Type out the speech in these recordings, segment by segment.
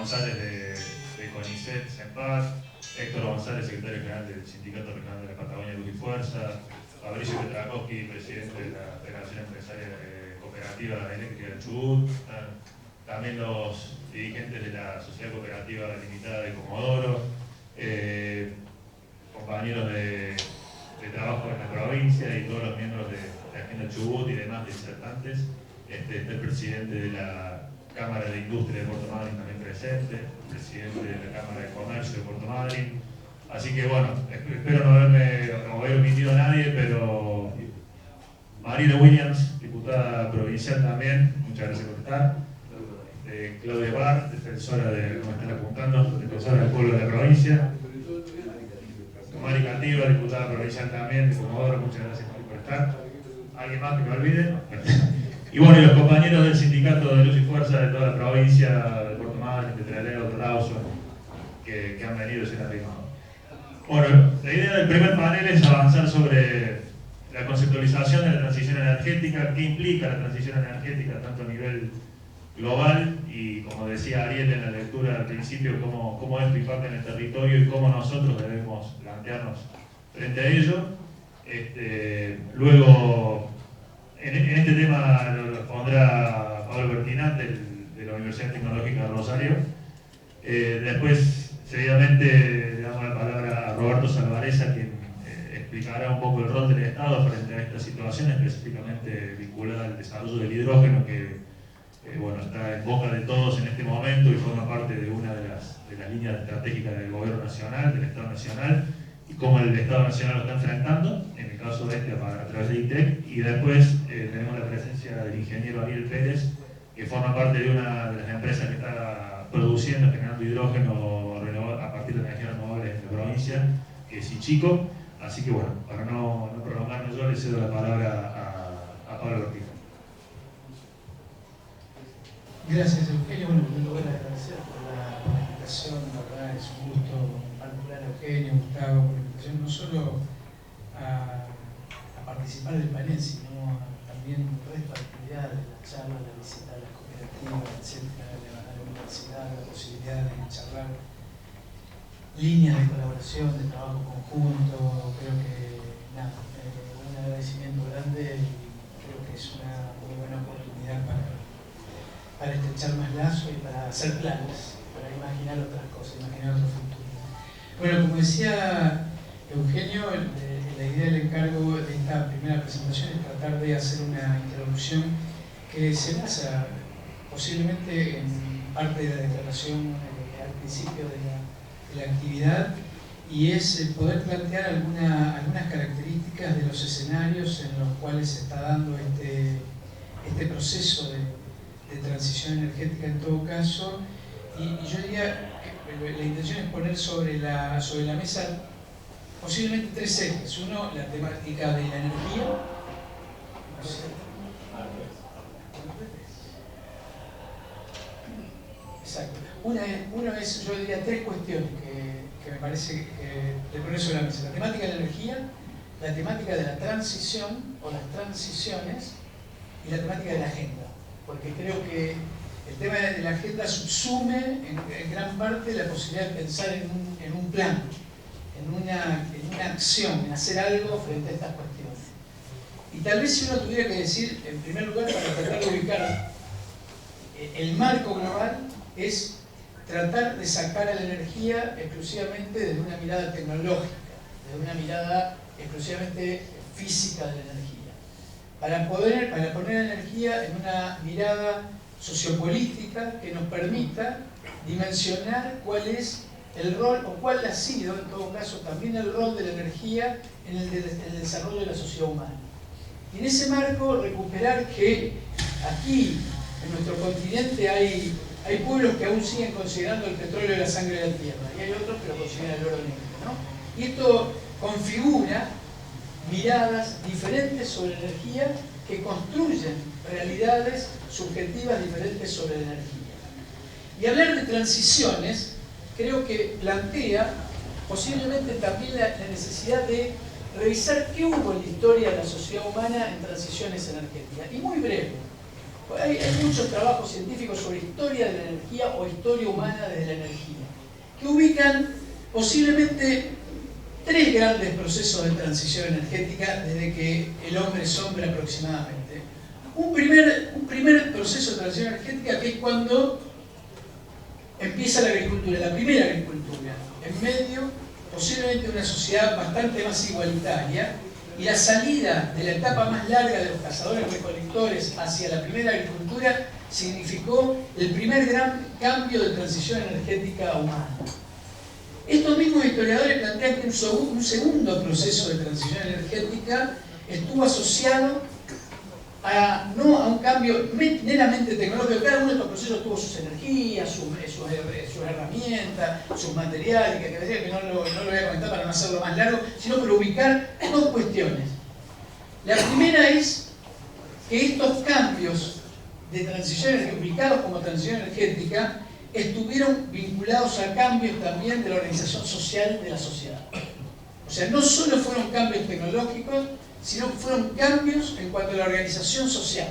González de CONICET, CEMPAC, Héctor González, secretario general del Sindicato Regional de la Patagonia Luz y Fuerza, Fabricio Petrakowski, presidente de la Federación Empresaria Cooperativa Eléctrica del Chubut, también los dirigentes de la Sociedad Cooperativa Limitada de Comodoro, compañeros de trabajo en la provincia y todos los miembros de Agenda Chubut y demás disertantes. Está el presidente de la Cámara de Industria de Puerto Madryn también presente, el presidente de la Cámara de Comercio de Puerto Madryn. Así que bueno, espero no haber omitido a nadie, pero Marina Williams, diputada provincial también, muchas gracias por estar. Claudia Barr, defensora de, como están apuntando, defensora del pueblo de la provincia. Mari Cantiva, diputada provincial también de Comodoro, muchas gracias por estar. ¿Alguien más que me olvide? Y bueno, y los compañeros del Sindicato de Luz y Fuerza de toda la provincia, de Puerto Madryn, de Trelew, de Rawson, que han venido y se han arrimado. Bueno, la idea del primer panel es avanzar sobre la conceptualización de la transición energética, qué implica la transición energética tanto a nivel global y, como decía Ariel en la lectura al principio, cómo esto impacta en el territorio y cómo nosotros debemos plantearnos frente a ello. Luego, en este tema lo pondrá Pablo Bertinat de la Universidad Tecnológica de Rosario. Después, seguidamente, le damos la palabra a Roberto Salvareza, quien explicará un poco el rol del Estado frente a esta situación, específicamente vinculada al desarrollo del hidrógeno, que bueno, está en boca de todos en este momento y forma parte de una de las líneas estratégicas del Gobierno Nacional, del Estado Nacional, y cómo el Estado Nacional lo está enfrentando, en el caso de a través de ITEC. Y después tenemos la presencia del ingeniero Ariel Pérez, que forma parte de una de las empresas que está produciendo, generando hidrógeno a partir de energías renovables en la provincia, que es Ichico. Así que bueno, para no prolongarme yo, le cedo la palabra a Pablo Bertinat. Gracias, Eugenio. Bueno, en primer lugar, agradecer por la invitación. La verdad es un gusto particular a Eugenio, Gustavo, por la invitación no solo a participar del panel, sino también el resto de actividades, las charlas, la visita a las cooperativas, etcétera, a la universidad, la posibilidad de charlar líneas de colaboración, de trabajo conjunto. Creo que nada, un agradecimiento grande y creo que es una muy buena oportunidad para estrechar más lazos y para hacer planes, para imaginar otras cosas, imaginar otro futuro. Bueno, como decía Eugenio, la idea del encargo de esta primera presentación es tratar de hacer una introducción que se basa posiblemente en parte de la declaración al principio de la actividad, y es poder plantear algunas características de los escenarios en los cuales se está dando este proceso de transición energética en todo caso, y yo diría que la intención es poner sobre la mesa posiblemente tres ejes. Uno, la temática de la energía. Exacto. Uno es, yo diría, tres cuestiones que me parece que de poner sobre la mesa. La temática de la energía, la temática de la transición o las transiciones y la temática de la agenda. Porque creo que el tema de la agenda subsume en gran parte la posibilidad de pensar en un plan, en una acción, en hacer algo frente a estas cuestiones. Y tal vez si uno tuviera que decir, en primer lugar, para tratar de ubicar el marco global, es tratar de sacar a la energía exclusivamente desde una mirada tecnológica, desde una mirada exclusivamente física de la energía. Para poner la energía en una mirada sociopolítica que nos permita dimensionar cuál es el rol, o cuál ha sido, en todo caso, también el rol de la energía en el desarrollo de la sociedad humana. Y en ese marco recuperar que aquí, en nuestro continente, hay pueblos que aún siguen considerando el petróleo la sangre de la tierra, y hay otros que lo consideran el oro negro, ¿no? Y esto configura miradas diferentes sobre la energía que construyen realidades subjetivas diferentes sobre la energía. Y hablar de transiciones creo que plantea posiblemente también la necesidad de revisar qué hubo en la historia de la sociedad humana en transiciones energéticas. Y muy breve, Hay muchos trabajos científicos sobre historia de la energía o historia humana de la energía, que ubican posiblemente 3 grandes procesos de transición energética desde que el hombre es hombre aproximadamente. Un primer proceso de transición energética que es cuando empieza la agricultura, la primera agricultura, en medio posiblemente de una sociedad bastante más igualitaria, y la salida de la etapa más larga de los cazadores-recolectores hacia la primera agricultura significó el primer gran cambio de transición energética humana. Estos mismos historiadores plantean que un segundo proceso de transición energética estuvo asociado no a un cambio meramente tecnológico. Cada uno de estos procesos tuvo sus energías, sus herramientas, sus materiales, que decía que no lo voy a comentar para no hacerlo más largo, sino para ubicar 2 cuestiones. La primera es que estos cambios de transición energética, ubicados como transición energética, estuvieron vinculados a cambios también de la organización social de la sociedad. O sea, no solo fueron cambios tecnológicos, sino que fueron cambios en cuanto a la organización social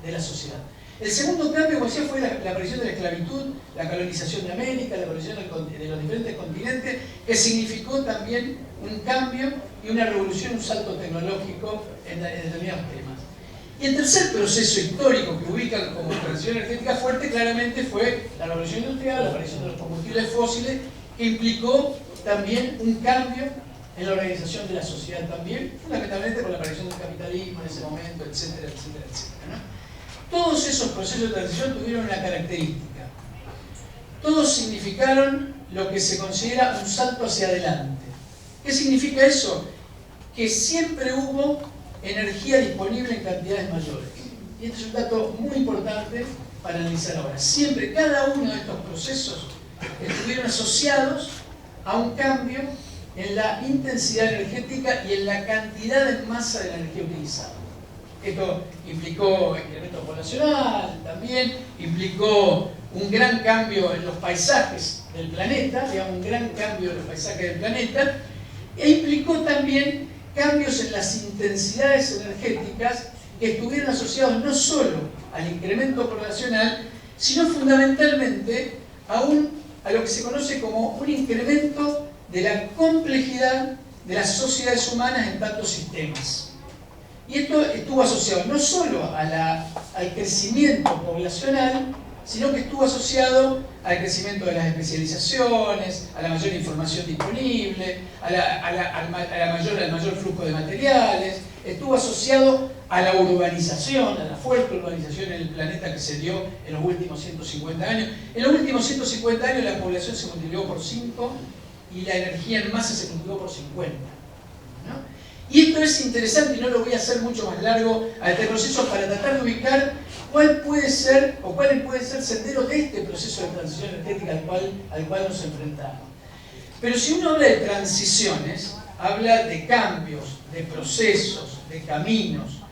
de la sociedad. El segundo cambio, como decía, fue la aparición de la esclavitud, la colonización de América, la aparición de los diferentes continentes, que significó también un cambio y una revolución, un salto tecnológico en determinados temas. Y el tercer proceso histórico que ubican como transición energética fuerte claramente fue la revolución industrial, la aparición de los combustibles fósiles, que implicó también un cambio en la organización de la sociedad también, fundamentalmente por la aparición del capitalismo en ese momento, etcétera, etcétera, etcétera, ¿no? Todos esos procesos de transición tuvieron una característica. Todos significaron lo que se considera un salto hacia adelante. ¿Qué significa eso? Que siempre hubo energía disponible en cantidades mayores. Y este es un dato muy importante para analizar ahora. Siempre, cada uno de estos procesos estuvieron asociados a un cambio en la intensidad energética y en la cantidad en masa de la energía utilizada. Esto implicó incremento poblacional, también implicó un gran cambio en los paisajes del planeta, digamos, un gran cambio en los paisajes del planeta, e implicó también cambios en las intensidades energéticas que estuvieron asociados no solo al incremento poblacional, sino fundamentalmente a lo que se conoce como un incremento de la complejidad de las sociedades humanas en tantos sistemas. Y esto estuvo asociado no solo al crecimiento poblacional, sino que estuvo asociado al crecimiento de las especializaciones, a la mayor información disponible, al mayor flujo de materiales, estuvo asociado a la urbanización, a la fuerte urbanización en el planeta que se dio en los últimos 150 años. En los últimos 150 años la población se multiplicó por 5 y la energía en masa se multiplicó por 50. ¿No? Y esto es interesante y no lo voy a hacer mucho más largo a este proceso para tratar de ubicar cuál puede ser el sendero de este proceso de transición energética al cual nos enfrentamos. Pero si uno habla de transiciones, habla de cambios, de procesos, de caminos.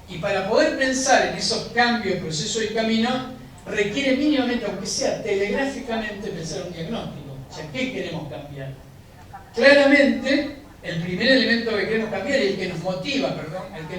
Y para poder pensar en esos cambios, procesos y caminos, requiere mínimamente, aunque sea telegráficamente, pensar un diagnóstico. O sea, ¿qué queremos cambiar? Claramente, el primer elemento que queremos cambiar y el que nos motiva, el que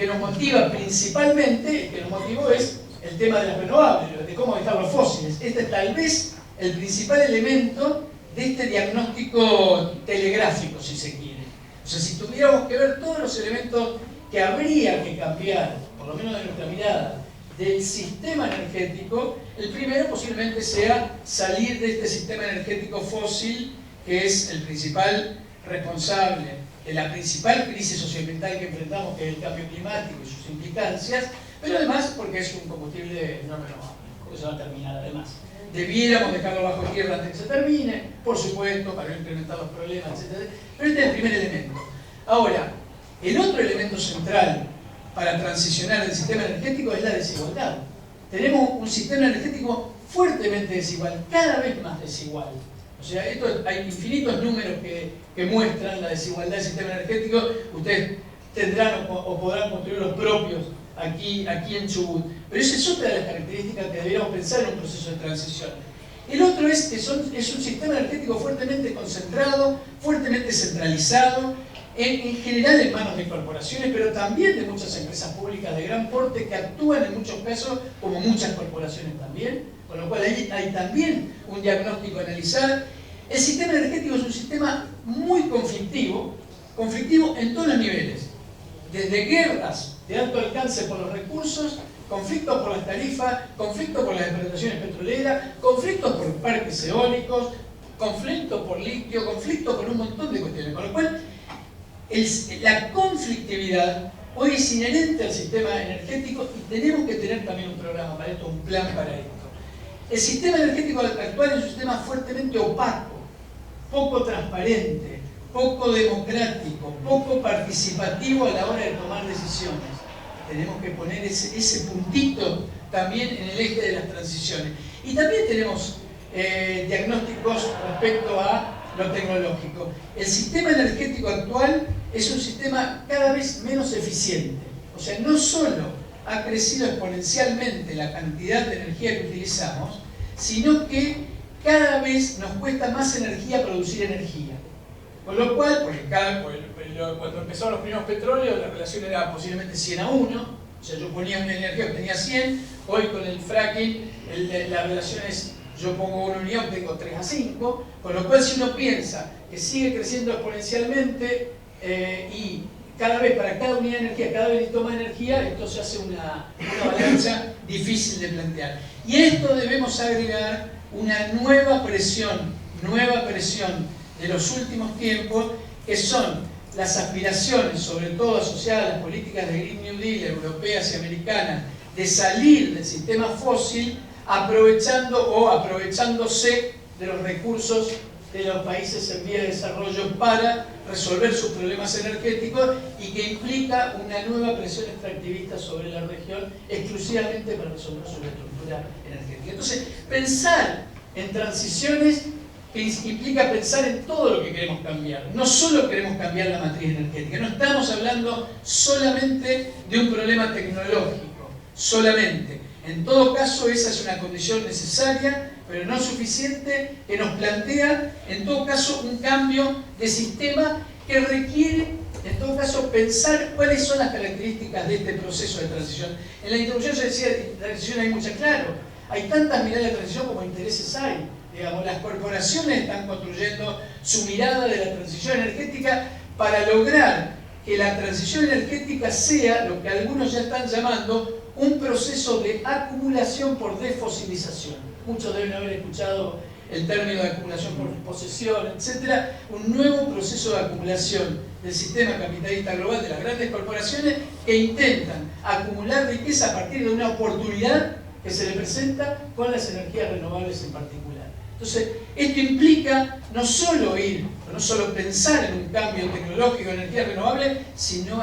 nos motiva principalmente, el que nos motivó es el tema de las renovables, de cómo están los fósiles. Este es tal vez el principal elemento de este diagnóstico telegráfico, si se quiere. O sea, si tuviéramos que ver todos los elementos que habría que cambiar, por lo menos de nuestra mirada, del sistema energético, el primero posiblemente sea salir de este sistema energético fósil, que es el principal responsable de la principal crisis socioambiental que enfrentamos, que es el cambio climático y sus implicancias, pero además porque es un combustible no renovable, porque se va a terminar además. Debiéramos dejarlo bajo tierra antes que se termine, por supuesto, para no incrementar los problemas, etc. Pero este es el primer elemento. Ahora, el otro elemento central para transicionar el sistema energético es la desigualdad. Tenemos un sistema energético fuertemente desigual, cada vez más desigual. O sea, hay infinitos números que muestran la desigualdad del sistema energético. Ustedes tendrán o podrán construir los propios aquí en Chubut. Pero esa es otra de las características que deberíamos pensar en un proceso de transición. El otro es que es un sistema energético fuertemente concentrado, fuertemente centralizado, en general en manos de corporaciones, pero también de muchas empresas públicas de gran porte que actúan en muchos casos como muchas corporaciones también, con lo cual hay también un diagnóstico a analizar. El sistema energético es un sistema muy conflictivo en todos los niveles, desde guerras de alto alcance por los recursos, conflictos por las tarifas, conflictos por las explotaciones petroleras, conflictos por parques eólicos, conflictos por litio, conflictos por un montón de cuestiones, con lo cual la conflictividad hoy es inherente al sistema energético y tenemos que tener también un programa para esto, un plan para esto. El sistema energético actual es un sistema fuertemente opaco, poco transparente, poco democrático, poco participativo a la hora de tomar decisiones. Tenemos que poner ese puntito también en el eje de las transiciones. Y también tenemos diagnósticos respecto a lo tecnológico. El sistema energético actual es un sistema cada vez menos eficiente. O sea, no solo ha crecido exponencialmente la cantidad de energía que utilizamos, sino que cada vez nos cuesta más energía producir energía. Con lo cual, porque cuando empezaron los primeros petróleos, la relación era posiblemente 100 a 1, o sea, yo ponía una energía que tenía 100, hoy con el fracking la relación es, yo pongo una unidad, tengo 3 a 5, con lo cual si uno piensa que sigue creciendo exponencialmente y cada vez, para cada unidad de energía, cada vez toma energía, esto se hace una balanza difícil de plantear. Y a esto debemos agregar una nueva presión de los últimos tiempos, que son las aspiraciones, sobre todo asociadas a las políticas de Green New Deal europeas y americanas, de salir del sistema fósil aprovechándose de los recursos de los países en vía de desarrollo para resolver sus problemas energéticos y que implica una nueva presión extractivista sobre la región exclusivamente para resolver su estructura energética. Entonces, pensar en transiciones implica pensar en todo lo que queremos cambiar. No solo queremos cambiar la matriz energética, no estamos hablando solamente de un problema tecnológico, solamente. En todo caso, esa es una condición necesaria, pero no suficiente, que nos plantea, en todo caso, un cambio de sistema que requiere, en todo caso, pensar cuáles son las características de este proceso de transición. En la introducción se decía, de la transición hay mucha, claro, hay tantas miradas de transición como intereses hay. Digamos, las corporaciones están construyendo su mirada de la transición energética para lograr que la transición energética sea lo que algunos ya están llamando un proceso de acumulación por desfosilización. Muchos deben haber escuchado el término de acumulación por posesión, etc. Un nuevo proceso de acumulación del sistema capitalista global de las grandes corporaciones que intentan acumular riqueza a partir de una oportunidad que se le presenta con las energías renovables en particular. Entonces, esto implica no solo pensar en un cambio tecnológico de energía renovable, sino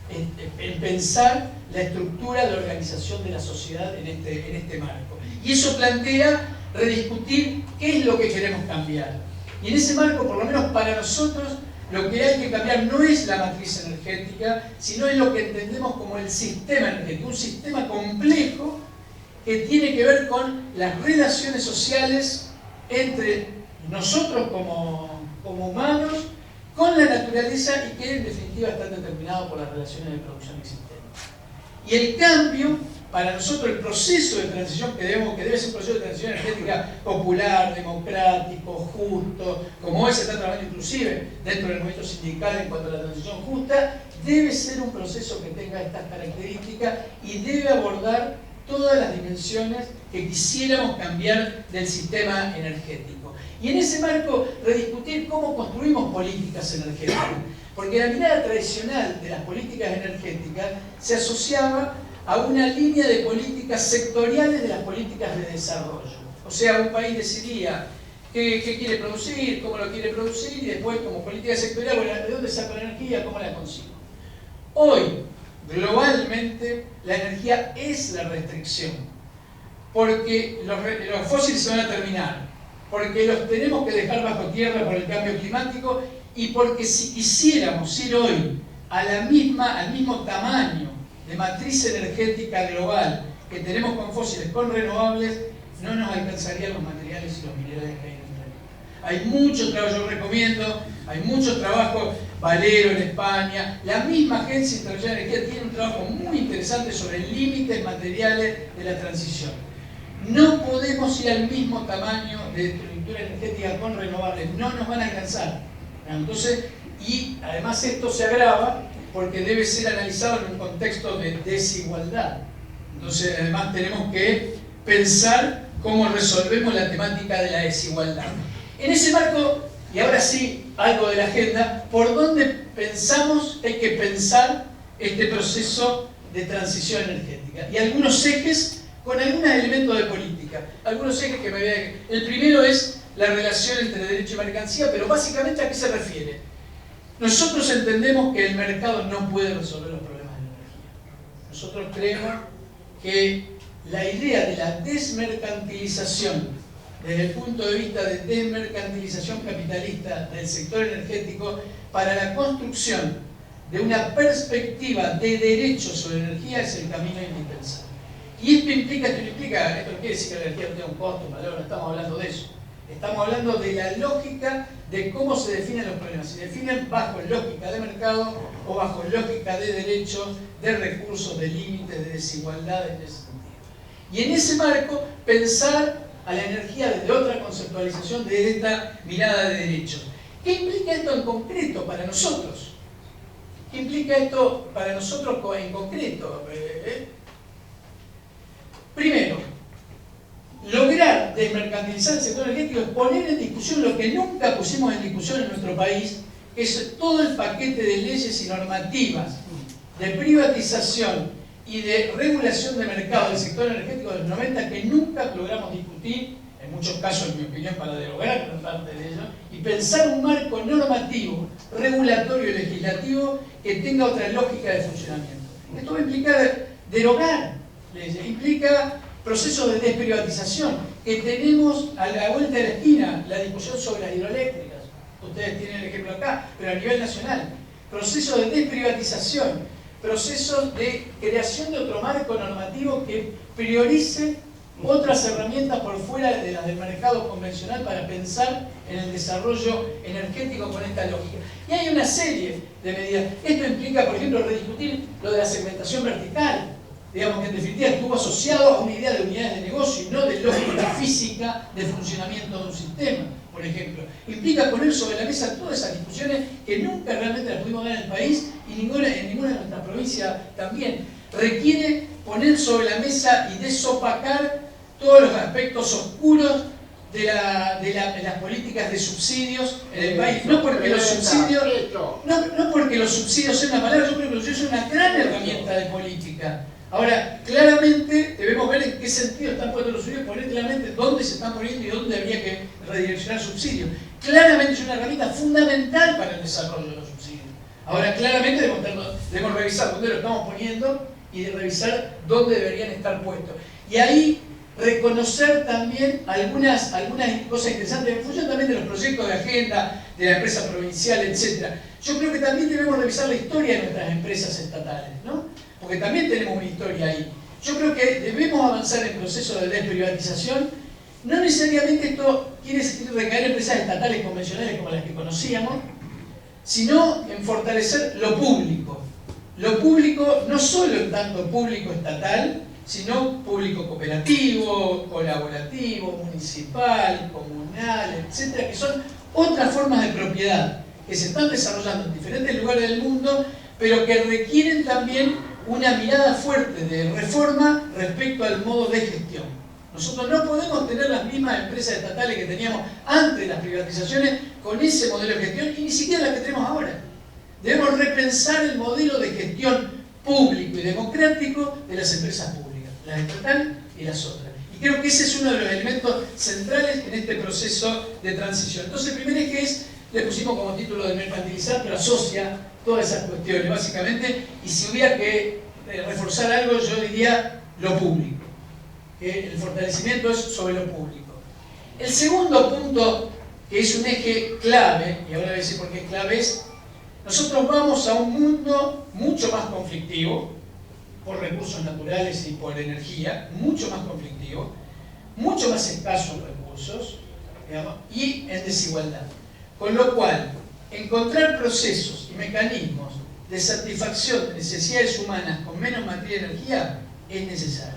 en pensar la estructura de organización de la sociedad en este marco. Y eso plantea rediscutir qué es lo que queremos cambiar. Y en ese marco, por lo menos para nosotros, lo que hay que cambiar no es la matriz energética, sino es lo que entendemos como el sistema energético, un sistema complejo que tiene que ver con las relaciones sociales entre nosotros como humanos, con la naturaleza y que en definitiva están determinados por las relaciones de producción existentes. Y el cambio, para nosotros el proceso de transición que debe ser un proceso de transición energética popular, democrático, justo, como hoy se está trabajando inclusive dentro del movimiento sindical en cuanto a la transición justa, debe ser un proceso que tenga estas características y debe abordar todas las dimensiones que quisiéramos cambiar del sistema energético. Y en ese marco, rediscutir cómo construimos políticas energéticas. Porque la mirada tradicional de las políticas energéticas se asociaba a una línea de políticas sectoriales de las políticas de desarrollo. O sea, un país decidía qué quiere producir, cómo lo quiere producir, y después, como política sectorial, bueno, ¿de dónde saco la energía? ¿Cómo la consigo? Hoy, globalmente, la energía es la restricción, porque los fósiles se van a terminar, porque los tenemos que dejar bajo tierra por el cambio climático y porque si quisiéramos ir hoy al mismo tamaño de matriz energética global que tenemos con fósiles, con renovables, no nos alcanzarían los materiales y los minerales que hay en el planeta. Hay mucho trabajo, yo recomiendo, hay mucho trabajo, Valero en España, la misma Agencia Internacional de Energía tiene un trabajo muy interesante sobre límites materiales de la transición. No podemos ir al mismo tamaño de estructura energética con renovables, no nos van a alcanzar. Entonces, y además esto se agrava porque debe ser analizado en un contexto de desigualdad. Entonces, además tenemos que pensar cómo resolvemos la temática de la desigualdad. En ese marco, y ahora sí, algo de la agenda, ¿por dónde pensamos hay que pensar este proceso de transición energética? Y algunos ejes con algunos elementos de política. Algunos ejes que me voy a... El primero es la relación entre derecho y mercancía, pero básicamente ¿a qué se refiere? Nosotros entendemos que el mercado no puede resolver los problemas de la energía. Nosotros creemos que la idea de la desmercantilización, desde el punto de vista de desmercantilización capitalista del sector energético, para la construcción de una perspectiva de derechos sobre energía es el camino indispensable. Y esto no quiere decir que la energía no tenga un costo, un valor, no estamos hablando de eso. Estamos hablando de la lógica de cómo se definen los problemas. Se definen bajo lógica de mercado o bajo lógica de derechos, de recursos, de límites, de desigualdad en ese sentido. Y en ese marco, pensar a la energía desde otra conceptualización, de esta mirada de derechos. ¿Qué implica esto en concreto para nosotros? ¿Qué implica esto para nosotros en concreto? Primero, lograr desmercantilizar el sector energético es poner en discusión lo que nunca pusimos en discusión en nuestro país, que es todo el paquete de leyes y normativas de privatización y de regulación de mercado del sector energético de los 90 que nunca logramos discutir, en muchos casos, en mi opinión, para derogar gran parte de ello, y pensar un marco normativo, regulatorio y legislativo que tenga otra lógica de funcionamiento. Esto va a implicar derogar leyes, implica procesos de desprivatización, que tenemos a la vuelta de la esquina, la discusión sobre las hidroeléctricas. Ustedes tienen el ejemplo acá, pero a nivel nacional. Procesos de desprivatización, procesos de creación de otro marco normativo que priorice otras herramientas por fuera de las del mercado convencional para pensar en el desarrollo energético con esta lógica. Y hay una serie de medidas. Esto implica, por ejemplo, rediscutir lo de la segmentación vertical. Digamos que en definitiva estuvo asociado a una idea de unidades de negocio y no de lógica física de funcionamiento de un sistema, por ejemplo. Implica poner sobre la mesa todas esas discusiones que nunca realmente las pudimos dar en el país y en ninguna de nuestras provincias también. Requiere poner sobre la mesa y desopacar todos los aspectos oscuros de las políticas de subsidios en el país. No porque los subsidios, no porque los subsidios sean una palabra, yo creo que los subsidios son una gran herramienta de política. Ahora, claramente debemos ver en qué sentido están puestos los subsidios, poner claramente dónde se están poniendo y dónde habría que redireccionar subsidios. Claramente es una herramienta fundamental para el desarrollo de los subsidios. Ahora, claramente debemos revisar dónde lo estamos poniendo y de revisar dónde deberían estar puestos. Y ahí reconocer también algunas cosas interesantes en función también de los proyectos de agenda, de la empresa provincial, etc. Yo creo que también debemos revisar la historia de nuestras empresas estatales, ¿no? Porque también tenemos una historia ahí. Yo creo que debemos avanzar en procesos de desprivatización. No necesariamente esto quiere decir recaer en empresas estatales convencionales como las que conocíamos, sino en fortalecer lo público. Lo público, no solo en tanto público estatal, sino público cooperativo, colaborativo, municipal, comunal, etcétera, que son otras formas de propiedad que se están desarrollando en diferentes lugares del mundo, pero que requieren también una mirada fuerte de reforma respecto al modo de gestión. Nosotros no podemos tener las mismas empresas estatales que teníamos antes de las privatizaciones con ese modelo de gestión y ni siquiera las que tenemos ahora. Debemos repensar el modelo de gestión público y democrático de las empresas públicas, las estatales y las otras. Y creo que ese es uno de los elementos centrales en este proceso de transición. Entonces, el primer eje es, le pusimos como título de mercantilizar, pero asocia todas esas cuestiones, básicamente, y si hubiera que reforzar algo, yo diría lo público, que el fortalecimiento es sobre lo público. El segundo punto, que es un eje clave, y ahora voy a decir por qué es clave, es nosotros vamos a un mundo mucho más conflictivo, por recursos naturales y por energía, mucho más conflictivo, mucho más escasos recursos, digamos, y en desigualdad. Con lo cual, encontrar procesos y mecanismos de satisfacción de necesidades humanas con menos materia y energía es necesario.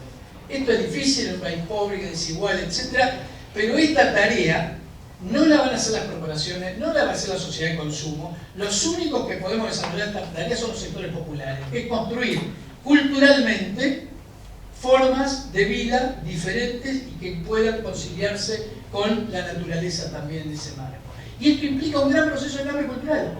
Esto es difícil en un país pobre, desigual, etc. Pero esta tarea no la van a hacer las corporaciones, no la va a hacer la sociedad de consumo. Los únicos que podemos desarrollar esta tarea son los sectores populares, que es construir culturalmente formas de vida diferentes y que puedan conciliarse con la naturaleza también de ese marco. Y esto implica un gran proceso de cambio cultural,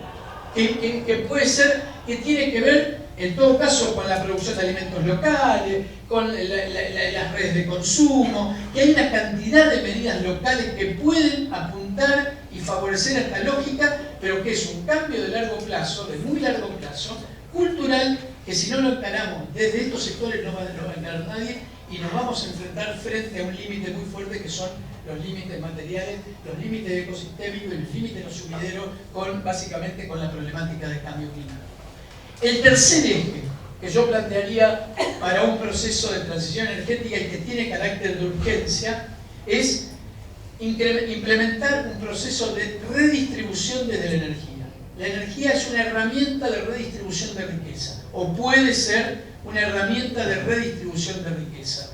que puede ser, que tiene que ver, en todo caso, con la producción de alimentos locales, con las redes de consumo, que hay una cantidad de medidas locales que pueden apuntar y favorecer esta lógica, pero que es un cambio de largo plazo, de muy largo plazo, cultural, que si no lo encaramos desde estos sectores no va a encarar nadie y nos vamos a enfrentar frente a un límite muy fuerte que son los límites materiales, los límites ecosistémicos y los límites de los sumideros, básicamente con la problemática del cambio climático. El tercer eje que yo plantearía para un proceso de transición energética y que tiene carácter de urgencia es implementar un proceso de redistribución desde la energía. La energía es una herramienta de redistribución de riqueza, o puede ser una herramienta de redistribución de riqueza.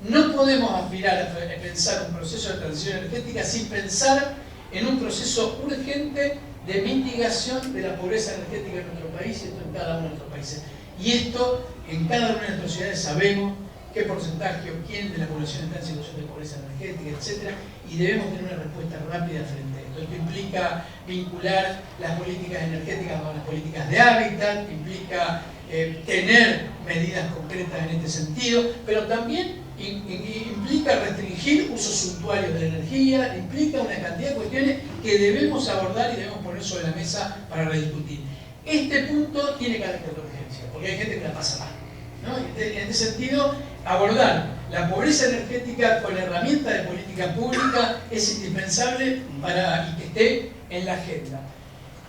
No podemos aspirar a pensar un proceso de transición energética sin pensar en un proceso urgente de mitigación de la pobreza energética en nuestro país, y esto en cada uno de nuestros países. Y esto, en cada una de nuestras ciudades sabemos qué porcentaje o quién de la población está en situación de pobreza energética, etc. Y debemos tener una respuesta rápida frente a esto. Esto implica vincular las políticas energéticas con las políticas de hábitat, implica tener medidas concretas en este sentido, pero también implica restringir usos suntuarios de la energía, implica una cantidad de cuestiones que debemos abordar y debemos poner sobre la mesa para rediscutir. Este punto tiene carácter de urgencia, porque hay gente que la pasa mal, ¿no? En este sentido, abordar la pobreza energética con herramientas de política pública es indispensable para que esté en la agenda.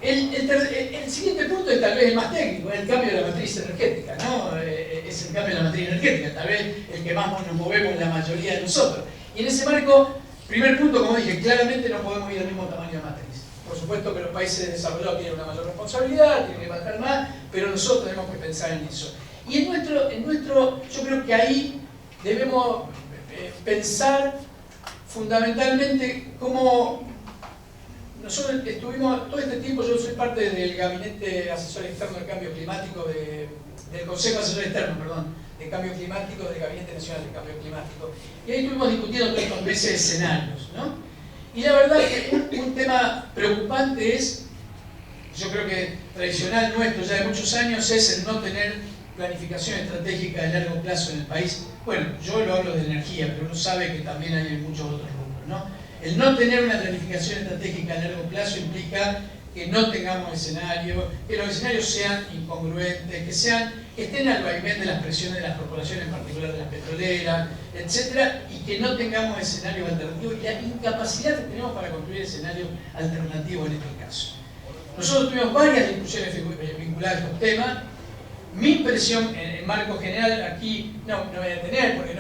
El siguiente punto es tal vez el más técnico, es el cambio de la matriz energética, ¿no? Es el cambio de la matriz energética, tal vez el que más nos movemos la mayoría de nosotros. Y en ese marco, primer punto, como dije, claramente no podemos ir al mismo tamaño de matriz. Por supuesto que los países desarrollados tienen una mayor responsabilidad, tienen que bajar más, pero nosotros tenemos que pensar en eso. Y en nuestro yo creo que ahí debemos pensar fundamentalmente cómo nosotros estuvimos todo este tiempo. Yo soy parte del gabinete asesor externo del cambio climático, del Consejo Asesor Externo, perdón, de cambio climático, del Gabinete Nacional del Cambio Climático. Y ahí estuvimos discutiendo todos estos meses de escenarios, ¿no? Y la verdad que un tema preocupante es, yo creo que tradicional nuestro ya de muchos años, es el no tener planificación estratégica de largo plazo en el país. Bueno, yo lo hablo de energía, pero uno sabe que también hay muchos otros rubros, ¿no? El no tener una planificación estratégica a largo plazo implica que no tengamos escenarios, que los escenarios sean incongruentes, que estén al vaivén de las presiones de las corporaciones, en particular de las petroleras, etc. Y que no tengamos escenarios alternativos y la incapacidad que tenemos para construir escenarios alternativos en este caso. Nosotros tuvimos varias discusiones vinculadas a estos temas. Mi impresión, en marco general, aquí no voy a detener porque es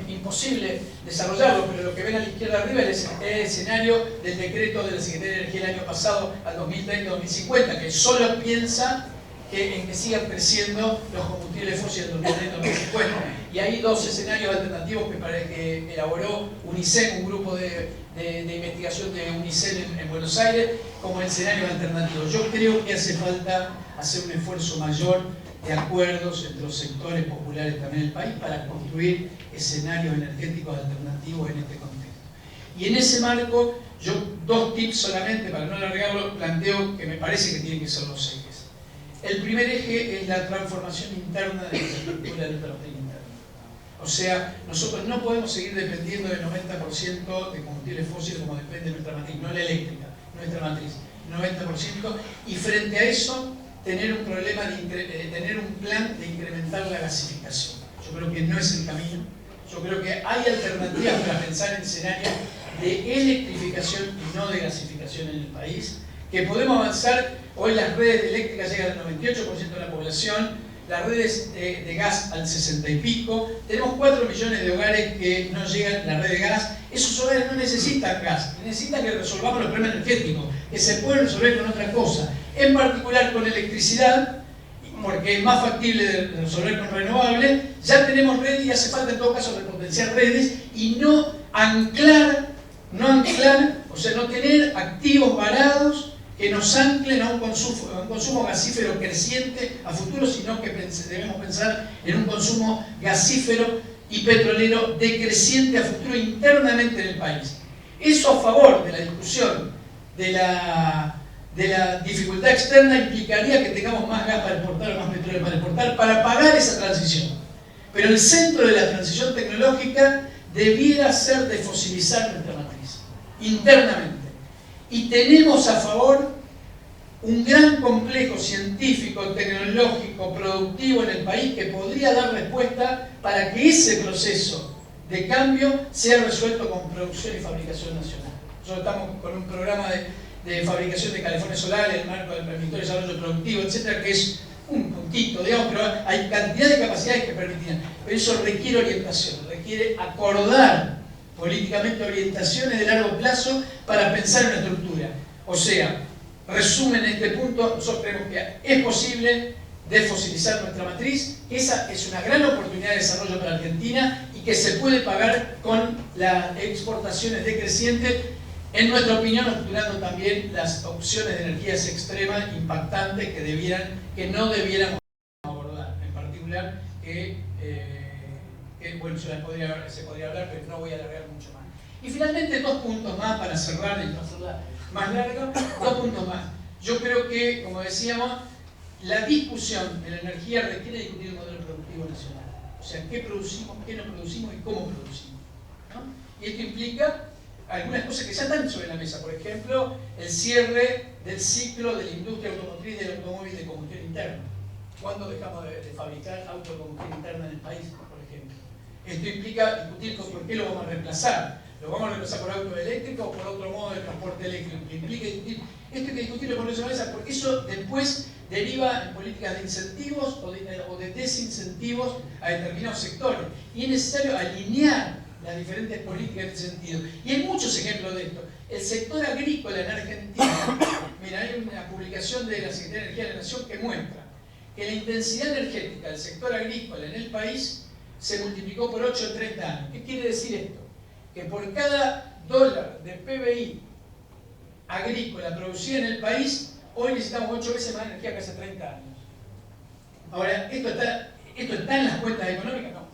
imposible desarrollarlo, pero lo que ven a la izquierda arriba es el escenario del decreto de la Secretaría de Energía el año pasado al 2030-2050, que solo piensa en que sigan creciendo los combustibles fósiles en 2030-2050. Y hay dos escenarios alternativos que elaboró UNICEN, un grupo de investigación de UNICEN en Buenos Aires, como escenarios alternativos. Yo creo que hace falta hacer un esfuerzo mayor de acuerdos entre los sectores populares también del país para construir escenarios energéticos alternativos en este contexto. Y en ese marco, yo dos tips solamente, para no alargarlo, planteo que me parece que tienen que ser los ejes. El primer eje es la transformación interna de la infraestructura de nuestra matriz interna. O sea, nosotros no podemos seguir dependiendo del 90% de combustibles fósiles como depende de nuestra matriz, no la eléctrica, nuestra matriz, 90%, y frente a eso, tener un problema tener un plan de incrementar la gasificación. Yo creo que no es el camino. Yo creo que hay alternativas para pensar en escenarios de electrificación y no de gasificación en el país, que podemos avanzar. Hoy las redes eléctricas llegan al 98% de la población, las redes de gas al 60 y pico, tenemos 4 millones de hogares que no llegan a la red de gas. Esos hogares no necesitan gas, necesitan que resolvamos los problemas energéticos, que se pueden resolver con otra cosa, en particular con electricidad, porque es más factible de resolver con renovables. Ya tenemos redes y hace falta en todo caso repotenciar redes y no anclar, o sea, no tener activos varados que nos anclen a un consumo gasífero creciente a futuro, sino que debemos pensar en un consumo gasífero y petrolero decreciente a futuro internamente en el país. Eso a favor de la discusión de la dificultad externa implicaría que tengamos más gas para exportar o más petróleo para exportar para pagar esa transición. Pero el centro de la transición tecnológica debiera ser desfosilizar nuestra matriz, internamente. Y tenemos a favor un gran complejo científico, tecnológico, productivo en el país que podría dar respuesta para que ese proceso de cambio sea resuelto con producción y fabricación nacional. Nosotros estamos con un programa de fabricación de calefones solares en el marco del permitido desarrollo productivo, etcétera, que es un puntito, digamos, pero hay cantidad de capacidades que permitirían. Pero eso requiere orientación, requiere acordar políticamente orientaciones de largo plazo para pensar en una estructura. O sea, resumen en este punto, nosotros creemos que es posible desfosilizar nuestra matriz, que esa es una gran oportunidad de desarrollo para Argentina y que se puede pagar con las exportaciones decrecientes, en nuestra opinión, obturando también las opciones de energías extremas impactantes que no debiéramos abordar, en particular bueno, se podría hablar, pero no voy a alargar mucho más. Y finalmente 2 puntos más para cerrar y no hacerla más larga, 2 puntos más. Yo creo que, como decíamos, la discusión de la energía requiere discutir el modelo productivo nacional. O sea, qué producimos, qué no producimos y cómo producimos, ¿no? Y esto implica algunas cosas que ya están sobre la mesa. Por ejemplo, el cierre del ciclo de la industria automotriz del automóvil de combustión interna. ¿Cuándo dejamos de fabricar autos de combustión interna en el país, por ejemplo? Esto implica discutir por qué lo vamos a reemplazar. ¿Lo vamos a reemplazar por auto eléctrico o por otro modo de transporte eléctrico? Implica discutir. Esto hay que discutirlo con esa mesa porque eso después deriva en políticas de incentivos o de desincentivos a determinados sectores. Y es necesario alinear las diferentes políticas en ese sentido. Y hay muchos ejemplos de esto. El sector agrícola en Argentina, mira, hay una publicación de la Secretaría de Energía de la Nación que muestra que la intensidad energética del sector agrícola en el país se multiplicó por 8 en 30 años. ¿Qué quiere decir esto? Que por cada $1 de PBI agrícola producida en el país, hoy necesitamos 8 veces más energía que hace 30 años. Ahora, ¿esto está en las cuentas económicas? No,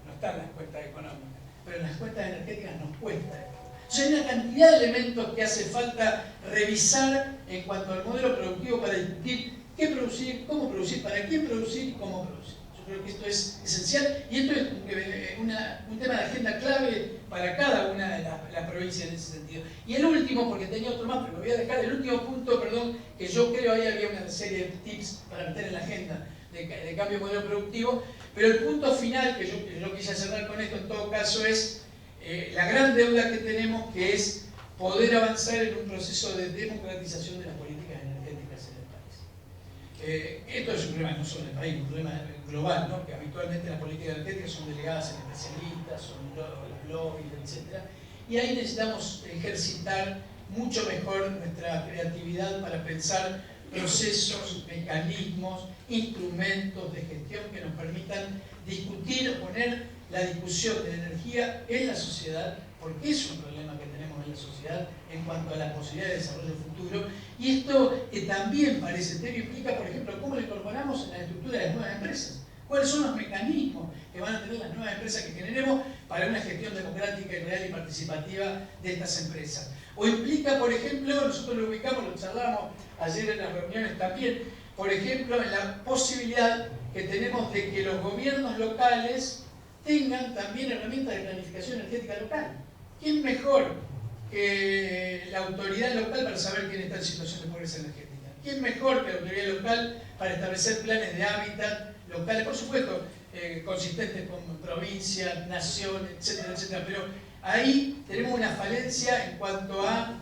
no está en las cuentas económicas, pero en las cuentas energéticas nos cuesta esto. Entonces hay una cantidad de elementos que hace falta revisar en cuanto al modelo productivo para discutir qué producir, cómo producir, para quién producir y cómo producir. Yo creo que esto es esencial y esto es un tema de agenda clave para cada una de las provincias en ese sentido. Y el último, porque tenía otro más, pero lo voy a dejar, el último punto, perdón, que yo creo ahí había una serie de tips para meter en la agenda de cambio de modelo productivo, pero el punto final que yo quise cerrar con esto en todo caso es la gran deuda que tenemos, que es poder avanzar en un proceso de democratización de las políticas energéticas en el país. Esto es un problema no solo en el país, un problema global, ¿no? Que habitualmente las políticas energéticas son delegadas en especialistas, son los lobbies, etc. Y ahí necesitamos ejercitar mucho mejor nuestra creatividad para pensar procesos, mecanismos, instrumentos de gestión que nos permitan discutir o poner la discusión de la energía en la sociedad, porque es un problema que tenemos en la sociedad en cuanto a la posibilidad de desarrollo futuro. Y esto que también parece serio implica, por ejemplo, cómo lo incorporamos en la estructura de las nuevas empresas. ¿Cuáles son los mecanismos que van a tener las nuevas empresas que generemos para una gestión democrática y real y participativa de estas empresas? O implica, por ejemplo, nosotros lo ubicamos, lo charlamos ayer en las reuniones también, por ejemplo, en la posibilidad que tenemos de que los gobiernos locales tengan también herramientas de planificación energética local. ¿Quién mejor que la autoridad local para saber quién está en situación de pobreza energética? ¿Quién mejor que la autoridad local para establecer planes de hábitat locales? Por supuesto, consistentes con provincia, nación, etcétera, etcétera. Pero ahí tenemos una falencia en cuanto a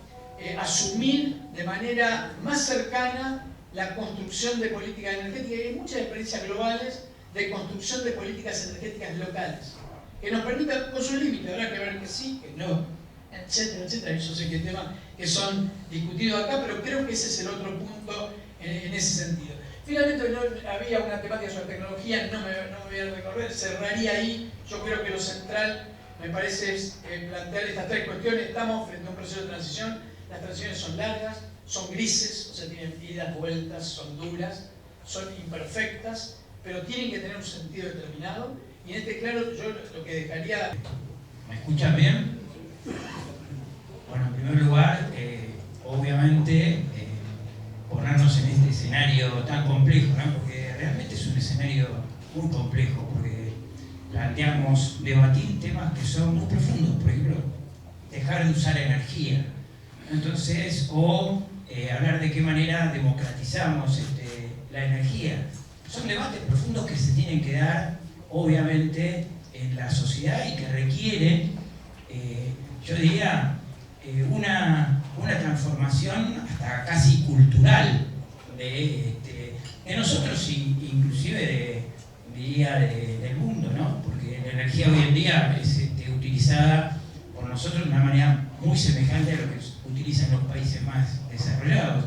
asumir de manera más cercana la construcción de políticas energéticas, y hay muchas experiencias globales de construcción de políticas energéticas locales, que nos permitan, con sus límites, habrá que ver que sí, que no, etcétera, etcétera. Yo sé que hay temas que son discutidos acá, pero creo que ese es el otro punto en ese sentido. Finalmente, había una temática sobre tecnología, no me voy a recorrer, cerraría ahí. Yo creo que lo central, me parece, es plantear estas tres cuestiones. Estamos frente a un proceso de transición, las transiciones son largas, son grises, o sea, tienen idas, vueltas, son duras, son imperfectas, pero tienen que tener un sentido determinado. Y en este, claro, yo lo que dejaría... ¿Me escuchan bien? Bueno, en primer lugar, obviamente, ponernos en este escenario tan complejo, ¿no? Porque realmente es un escenario muy complejo, porque planteamos debatir temas que son muy profundos, por ejemplo, dejar de usar energía. Entonces, hablar de qué manera democratizamos la energía. Son debates profundos que se tienen que dar, obviamente, en la sociedad y que requieren, yo diría, una transformación hasta casi cultural de nosotros, inclusive diría del mundo, ¿no? Porque la energía hoy en día es utilizada por nosotros de una manera muy semejante a lo que utilizan los países más desarrollados.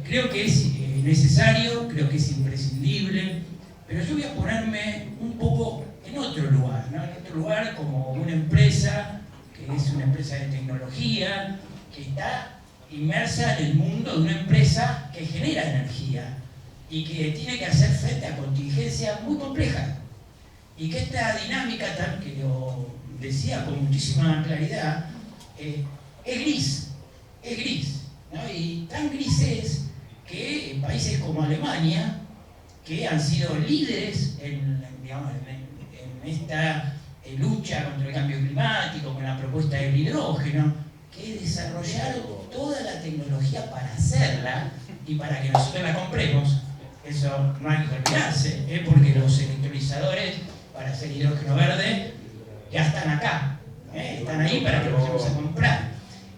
Creo que es necesario, creo que es imprescindible, pero yo voy a ponerme un poco en otro lugar, ¿no? En otro lugar como una empresa, que es una empresa de tecnología, que está inmersa en el mundo de una empresa que genera energía y que tiene que hacer frente a contingencias muy complejas. Y que esta dinámica, tal que lo decía con muchísima claridad, es gris, ¿no? Y tan gris es que países como Alemania, que han sido líderes en esta lucha contra el cambio climático, con la propuesta del hidrógeno, que desarrollaron toda la tecnología para hacerla y para que nosotros la compremos. Eso no hay que olvidarse, porque los electrolizadores para hacer hidrógeno verde ya están acá, están ahí para que los vayamos a comprar.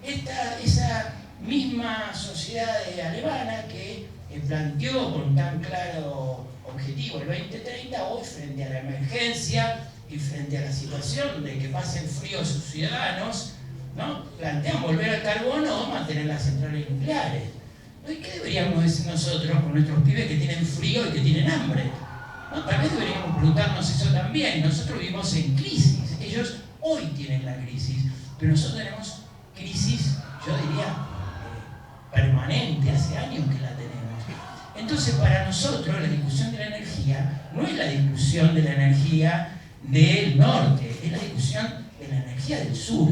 Esa misma sociedad alemana que planteó con tan claro objetivo el 2030, hoy frente a la emergencia y frente a la situación de que pasen frío sus ciudadanos, ¿no? Plantean volver al carbono o mantener las centrales nucleares. ¿Y qué deberíamos decir nosotros con nuestros pibes que tienen frío y que tienen hambre? ¿No? Tal vez deberíamos preguntarnos eso también. Nosotros vivimos en crisis, ellos hoy tienen la crisis, pero nosotros tenemos crisis, yo diría, permanente, hace años que la tenemos. Entonces, para nosotros la discusión de la energía no es la discusión de la energía del norte, es la discusión de la energía del sur,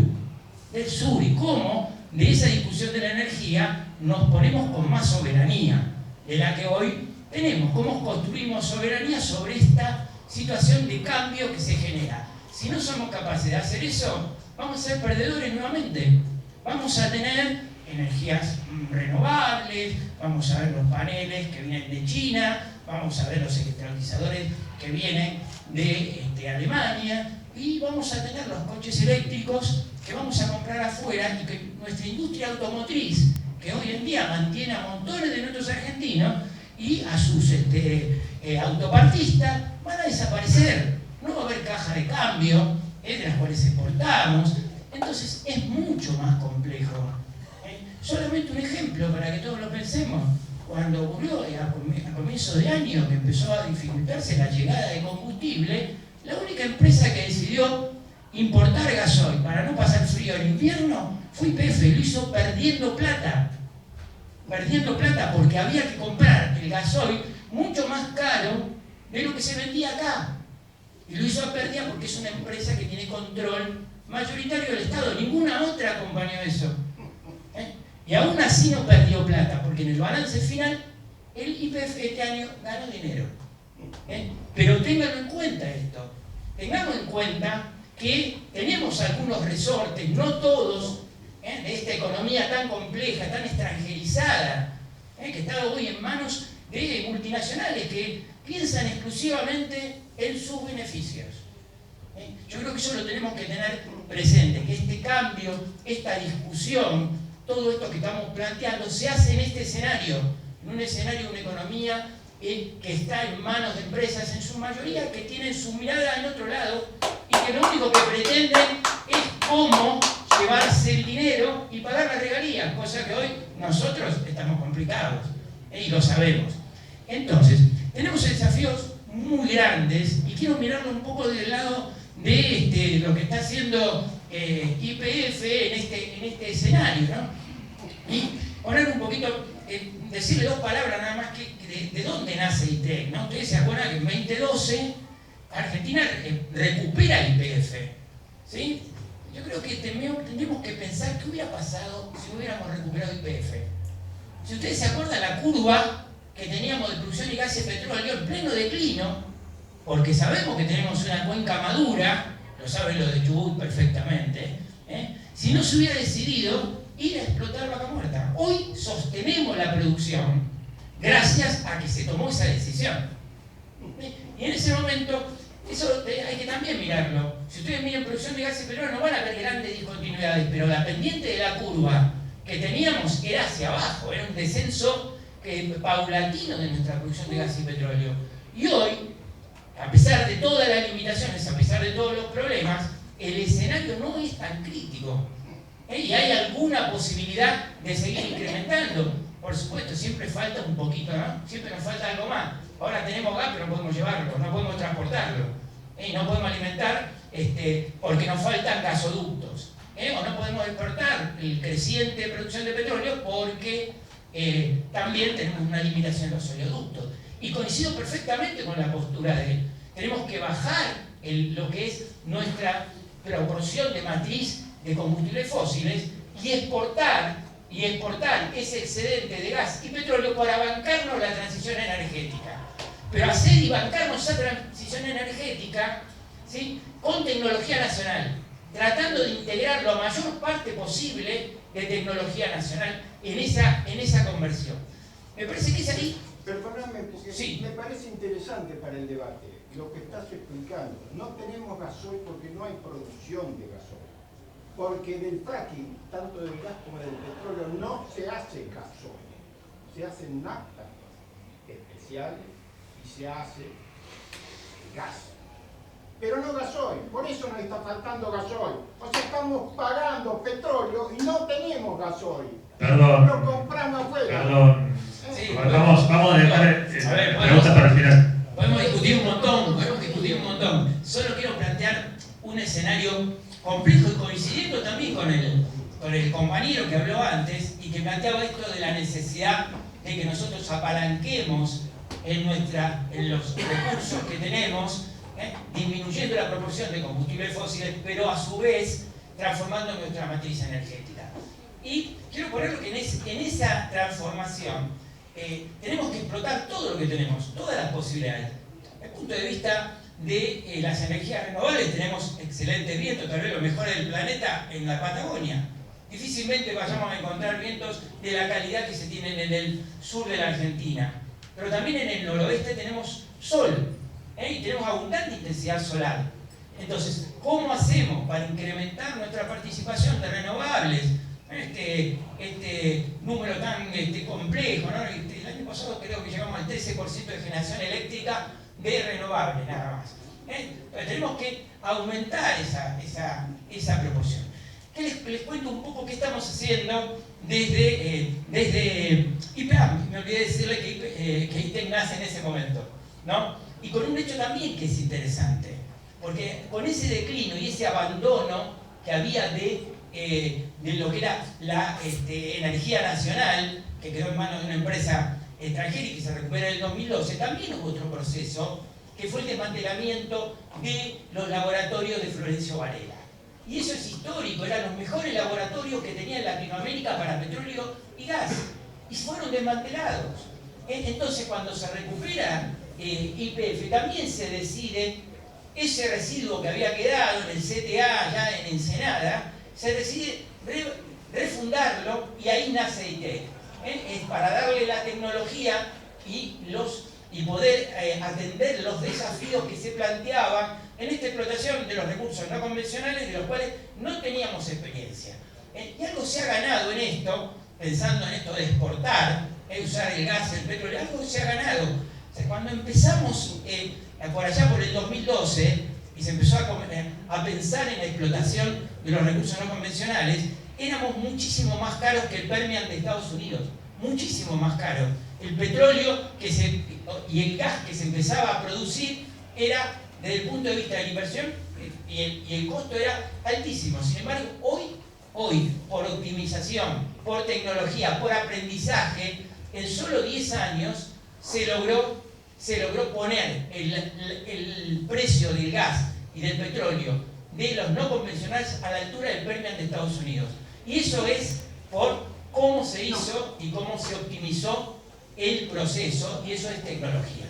y cómo de esa discusión de la energía nos ponemos con más soberanía de la que hoy tenemos, cómo construimos soberanía sobre esta situación de cambio que se genera. Si no somos capaces de hacer eso, vamos a ser perdedores nuevamente. Vamos a tener energías renovables, vamos a ver los paneles que vienen de China, vamos a ver los electrolizadores que vienen de Alemania, y vamos a tener los coches eléctricos que vamos a comprar afuera, y que nuestra industria automotriz, que hoy en día mantiene a montones de nuestros argentinos y a sus autopartistas, van a desaparecer. No va a haber caja de cambio de las cuales exportamos. Entonces es mucho más complejo. Solamente un ejemplo para que todos lo pensemos. Cuando ocurrió a comienzo de año que empezó a dificultarse la llegada de combustible, la única empresa que decidió importar gasoil para no pasar frío en invierno fue YPF. Lo hizo perdiendo plata porque había que comprar el gasoil mucho más caro de lo que se vendía acá. Y lo hizo a pérdida porque es una empresa que tiene control mayoritario del Estado. Ninguna otra acompañó eso. Y aún así no perdió plata, porque en el balance final el YPF este año ganó dinero. Pero ténganlo en cuenta esto. Tengamos en cuenta que tenemos algunos resortes, no todos, de esta economía tan compleja, tan extranjerizada, que está hoy en manos de multinacionales que piensan exclusivamente en sus beneficios. Yo creo que eso lo tenemos que tener presente, que este cambio, esta discusión, todo esto que estamos planteando se hace en este escenario en un escenario de una economía que está en manos de empresas, en su mayoría, que tienen su mirada en otro lado y que lo único que pretenden es cómo llevarse el dinero y pagar las regalías, cosa que hoy nosotros estamos complicados y lo sabemos. Entonces, tenemos desafíos muy grandes y quiero mirarlo un poco del lado de lo que está haciendo YPF en este escenario, ¿no? Y poner un poquito, decirle dos palabras nada más de dónde nace ITEC, ¿no? Ustedes se acuerdan que en 2012 Argentina recupera YPF, ¿sí? Yo creo que tendríamos que pensar qué hubiera pasado si hubiéramos recuperado YPF. Si ustedes se acuerdan, la curva que teníamos de producción y gas y petróleo en pleno declino, porque sabemos que tenemos una cuenca madura, lo saben los de Chubut perfectamente, si no se hubiera decidido ir a explotar Vaca Muerta. Hoy sostenemos la producción gracias a que se tomó esa decisión. Y en ese momento, eso hay que también mirarlo. Si ustedes miran producción de gas y petróleo, no van a ver grandes discontinuidades, pero la pendiente de la curva que teníamos era hacia abajo, era un descenso paulatino de nuestra producción de gas y petróleo. Y hoy, a pesar de todas las limitaciones, a pesar de todos los problemas, el escenario no es tan crítico. Y hay alguna posibilidad de seguir incrementando. Por supuesto, siempre falta un poquito, ¿no? Siempre nos falta algo más. Ahora tenemos gas, pero no podemos llevarlo, no podemos transportarlo. No podemos alimentar porque nos faltan gasoductos. O no podemos exportar el creciente producción de petróleo porque también tenemos una limitación en los oleoductos. Y coincido perfectamente con la postura de él. Tenemos que bajar lo que es nuestra proporción de matriz de combustibles fósiles y exportar ese excedente de gas y petróleo para bancarnos la transición energética. Pero hacer y bancarnos esa transición energética, ¿sí?, con tecnología nacional, tratando de integrar la mayor parte posible de tecnología nacional en esa conversión. Me parece que es ahí. Perdóname, porque sí, me parece interesante para el debate lo que estás explicando. No tenemos gasoil porque no hay producción de gasoil. Porque del fracking, tanto del gas como del petróleo, no se hace gasoil. Se hacen naftas especiales y se hace gas. Pero no gasoil, por eso nos está faltando gasoil. O sea, estamos pagando petróleo y no tenemos gasoil. Perdón. Lo compramos afuera. Perdón. Sí, vamos a dejar preguntas para el final. Podemos discutir un montón. Solo quiero plantear un escenario complejo y coincidiendo también con el compañero que habló antes y que planteaba esto de la necesidad de que nosotros apalanquemos en los recursos que tenemos, disminuyendo la proporción de combustibles fósiles, pero a su vez transformando nuestra matriz energética. Y quiero ponerlo que en esa transformación tenemos que explotar todo lo que tenemos, todas las posibilidades. Desde el punto de vista de las energías renovables, tenemos excelentes vientos, tal vez los mejores del planeta en la Patagonia. Difícilmente vayamos a encontrar vientos de la calidad que se tienen en el sur de la Argentina. Pero también en el noroeste tenemos sol, y tenemos abundante intensidad solar. Entonces, ¿cómo hacemos para incrementar nuestra participación de renovables? Este número tan complejo, ¿no? El año pasado creo que llegamos al 13% de generación eléctrica de renovables, nada más. Entonces tenemos que aumentar esa proporción. ¿Qué les cuento un poco qué estamos haciendo desde IPAM? Me olvidé decirle que ITEC nace en ese momento, ¿no? Y con un hecho también que es interesante, porque con ese declino y ese abandono que había de lo que era la energía nacional, que quedó en manos de una empresa extranjera y que se recupera en el 2012, también hubo otro proceso, que fue el desmantelamiento de los laboratorios de Florencio Varela. Y eso es histórico, eran los mejores laboratorios que tenía Latinoamérica para petróleo y gas, y fueron desmantelados. Entonces, cuando se recupera YPF, también se decide ese residuo que había quedado en el CTA, ya en Ensenada, se decide refundarlo y ahí nace ITEC. Es para darle la tecnología y poder atender los desafíos que se planteaban en esta explotación de los recursos no convencionales de los cuales no teníamos experiencia. Y algo se ha ganado en esto, pensando en esto de exportar, usar el gas, el petróleo, algo se ha ganado. O sea, cuando empezamos por allá por el 2012 y se empezó a pensar en la explotación de los recursos no convencionales, éramos muchísimo más caros que el Permian de Estados Unidos, muchísimo más caro. El petróleo y el gas que se empezaba a producir era, desde el punto de vista de la inversión, y el costo era altísimo. Sin embargo, hoy, por optimización, por tecnología, por aprendizaje, en solo 10 años se logró poner el precio del gas y del petróleo de los no convencionales a la altura del Permian de Estados Unidos. Y eso es por cómo se hizo y cómo se optimizó el proceso, y eso es tecnología.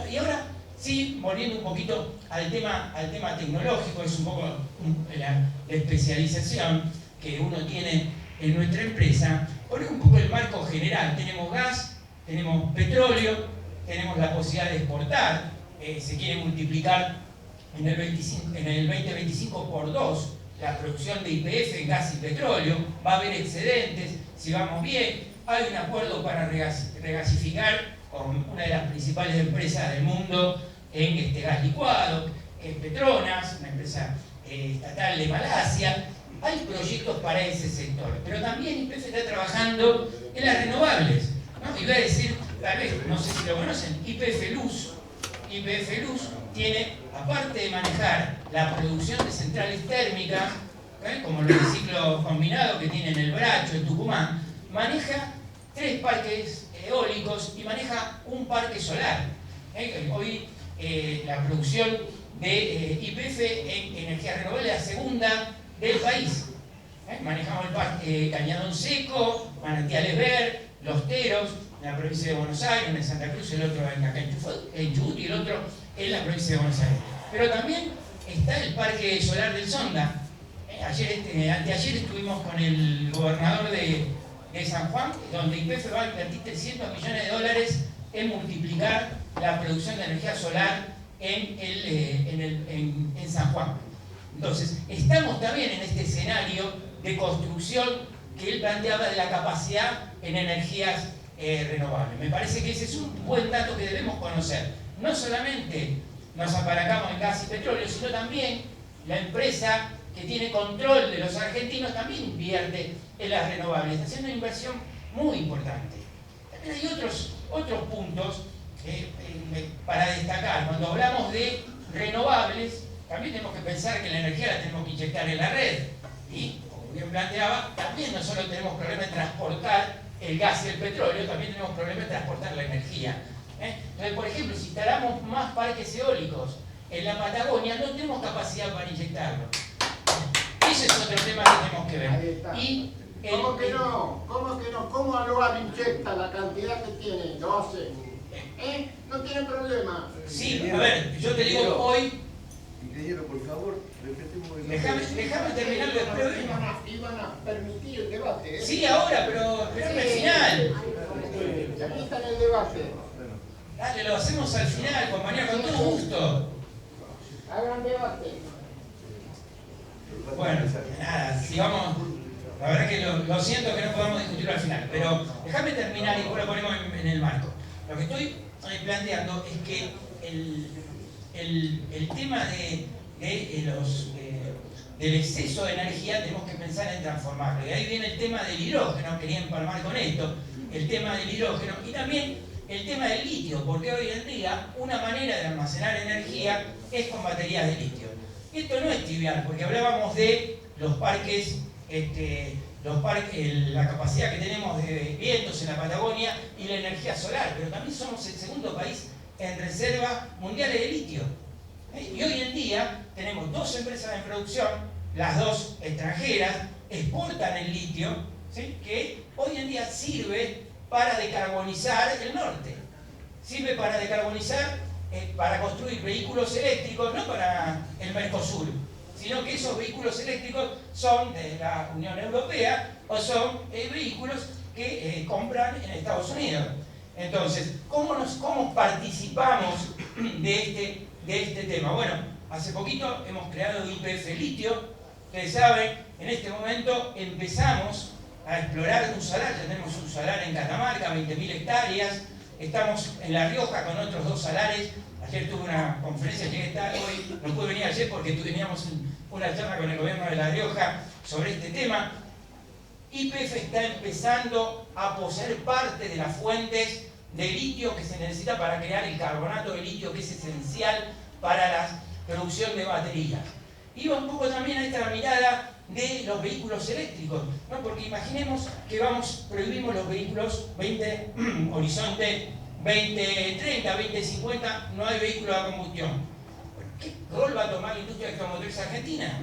Y ahora, sí, volviendo un poquito al tema tecnológico, es un poco la especialización que uno tiene en nuestra empresa, poner un poco el marco general. Tenemos gas, tenemos petróleo, tenemos la posibilidad de exportar, se quiere multiplicar en el 2025 por 2 la producción de YPF en gas y petróleo, va a haber excedentes, si vamos bien, hay un acuerdo para regasificar con una de las principales empresas del mundo en gas licuado, que es Petronas, una empresa estatal de Malasia. Hay proyectos para ese sector, pero también YPF está trabajando en las renovables, ¿no? Y voy a decir, tal vez, no sé si lo conocen, YPF Luz. YPF Luz tiene, aparte de manejar la producción de centrales térmicas, como los de ciclo combinado que tiene en el Bracho, en Tucumán, maneja 3 parques eólicos y maneja un parque solar. Hoy la producción de YPF en energía renovable es la segunda del país. Manejamos el parque Cañadón Seco, Manantiales Ver, Los Teros, en la provincia de Buenos Aires, en Santa Cruz, el otro en Chubut y el otro en la provincia de Buenos Aires. Pero también está el parque solar del Sonda. Anteayer estuvimos con el gobernador de San Juan, donde YPF va a invertir $300 millones en multiplicar la producción de energía solar en San Juan. Entonces, estamos también en este escenario de construcción que él planteaba de la capacidad en energías renovables. Me parece que ese es un buen dato que debemos conocer. No solamente nos apalancamos en gas y petróleo, sino también la empresa que tiene control de los argentinos también invierte en las renovables, está haciendo una inversión muy importante. También hay otros puntos para destacar. Cuando hablamos de renovables, también tenemos que pensar que la energía la tenemos que inyectar en la red. Y, como bien planteaba, también no solo tenemos problema en transportar el gas y el petróleo, también tenemos problema en transportar la energía. Entonces, por ejemplo, si instalamos más parques eólicos en la Patagonia, no tenemos capacidad para inyectarlo. Ese es otro tema que tenemos que ver. Y ¿Cómo que no? ¿Cómo que no? ¿Cómo lo inyecta la cantidad que tiene? Lo hace. No tiene problema. Sí, a ver, yo te digo hoy. Ingeniero, por favor, repetemos el Déjame terminar después. Iban a permitir el debate. Sí, ahora, pero esperame al final. Aquí está en el debate. Dale, lo hacemos al final, compañero, con todo gusto. Hagan debate. Bueno, nada, sigamos. La verdad que lo siento que no podamos discutirlo al final, pero déjame terminar y después lo ponemos en el marco. Lo que estoy planteando es que el tema del exceso de energía tenemos que pensar en transformarlo. Y ahí viene el tema del hidrógeno, quería empalmar con esto, el tema del hidrógeno y también el tema del litio, porque hoy en día una manera de almacenar energía es con baterías de litio. Esto no es trivial, porque hablábamos de los parques, la capacidad que tenemos de vientos en la Patagonia y la energía solar, pero también somos el segundo país en reservas mundiales de litio. Y hoy en día tenemos 2 empresas en producción, las 2 extranjeras, exportan el litio, ¿sí? Que hoy en día sirve para decarbonizar el norte. Sirve para decarbonizar, para construir vehículos eléctricos, no para el Mercosur, sino que esos vehículos eléctricos son de la Unión Europea o son vehículos que compran en Estados Unidos. Entonces, ¿cómo participamos de este tema? Bueno, hace poquito hemos creado YPF Litio. Ustedes saben, en este momento empezamos a explorar un salar. Ya tenemos un salar en Catamarca, 20.000 hectáreas. Estamos en La Rioja con otros 2 salares. Ayer tuve una conferencia, llegué tarde, hoy no pude venir ayer porque teníamos una charla con el gobierno de La Rioja sobre este tema. YPF está empezando a poseer parte de las fuentes de litio que se necesita para crear el carbonato de litio, que es esencial para la producción de baterías. Iba un poco también a esta mirada de los vehículos eléctricos, ¿no? Porque imaginemos que prohibimos los vehículos horizonte 2030, 2050, no hay vehículos de combustión. ¿Qué rol va a tomar la industria automotriz argentina?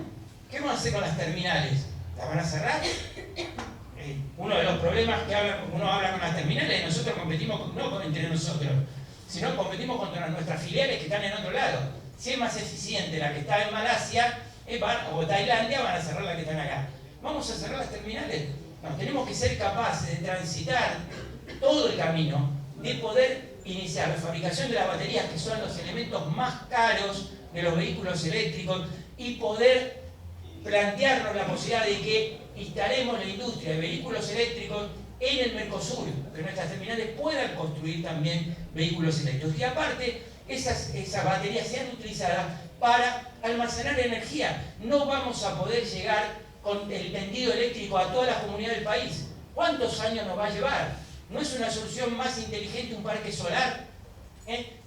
¿Qué vamos a hacer con las terminales? ¿Las van a cerrar? Uno de los problemas que uno habla con las terminales, nosotros competimos no entre nosotros, sino competimos contra nuestras filiales que están en otro lado. Si es más eficiente la que está en Malasia o Tailandia, van a cerrar la que están acá. ¿Vamos a cerrar las terminales? No, tenemos que ser capaces de transitar todo el camino, de poder iniciar la fabricación de las baterías, que son los elementos más caros de los vehículos eléctricos, y poder plantearnos la posibilidad de que instalemos la industria de vehículos eléctricos en el Mercosur, que nuestras terminales puedan construir también vehículos eléctricos. Y aparte, esas baterías sean utilizadas para almacenar energía. No vamos a poder llegar con el tendido eléctrico a todas las comunidades del país. ¿Cuántos años nos va a llevar? ¿No es una solución más inteligente un parque solar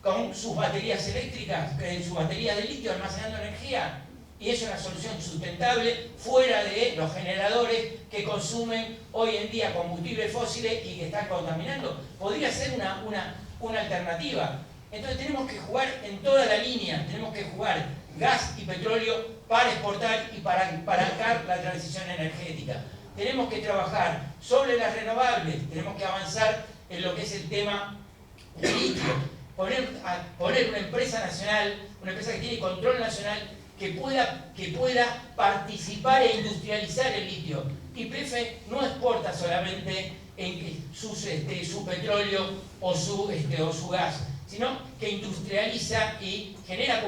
con sus baterías eléctricas, sus baterías de litio almacenando energía? Y es una solución sustentable fuera de los generadores que consumen hoy en día combustibles fósiles y que están contaminando. Podría ser una alternativa. Entonces tenemos que jugar en toda la línea, tenemos que jugar gas y petróleo para exportar y para palancar la transición energética. Tenemos que trabajar sobre las renovables, tenemos que avanzar en lo que es el tema del litio. Poner una empresa nacional, una empresa que tiene control nacional, que pueda participar e industrializar el litio. YPF no exporta solamente su petróleo o su gas, sino que industrializa y genera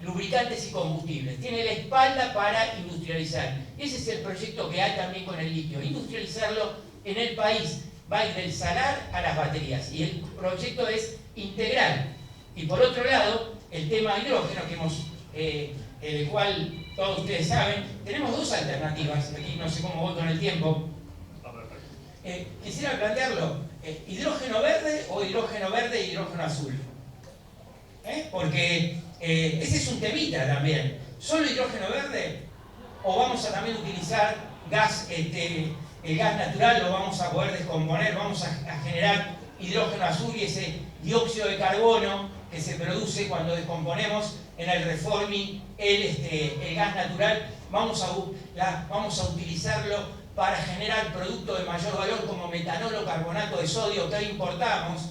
lubricantes y combustibles. Tiene la espalda para industrializar. Ese es el proyecto que hay también con el litio, industrializarlo en el país. Va a ir del salar a las baterías y el proyecto es integral. Y por otro lado, el tema hidrógeno, el cual todos ustedes saben, tenemos 2 alternativas. Aquí no sé cómo voy con el tiempo. Quisiera plantearlo, hidrógeno verde o hidrógeno verde e hidrógeno azul. Porque ese es un temita también. ¿Solo hidrógeno verde? ¿O vamos a también utilizar gas, el gas natural lo vamos a poder descomponer, vamos a generar hidrógeno azul y ese dióxido de carbono que se produce cuando descomponemos en el reforming el gas natural, vamos a utilizarlo para generar productos de mayor valor como metanol o carbonato de sodio que hoy importamos.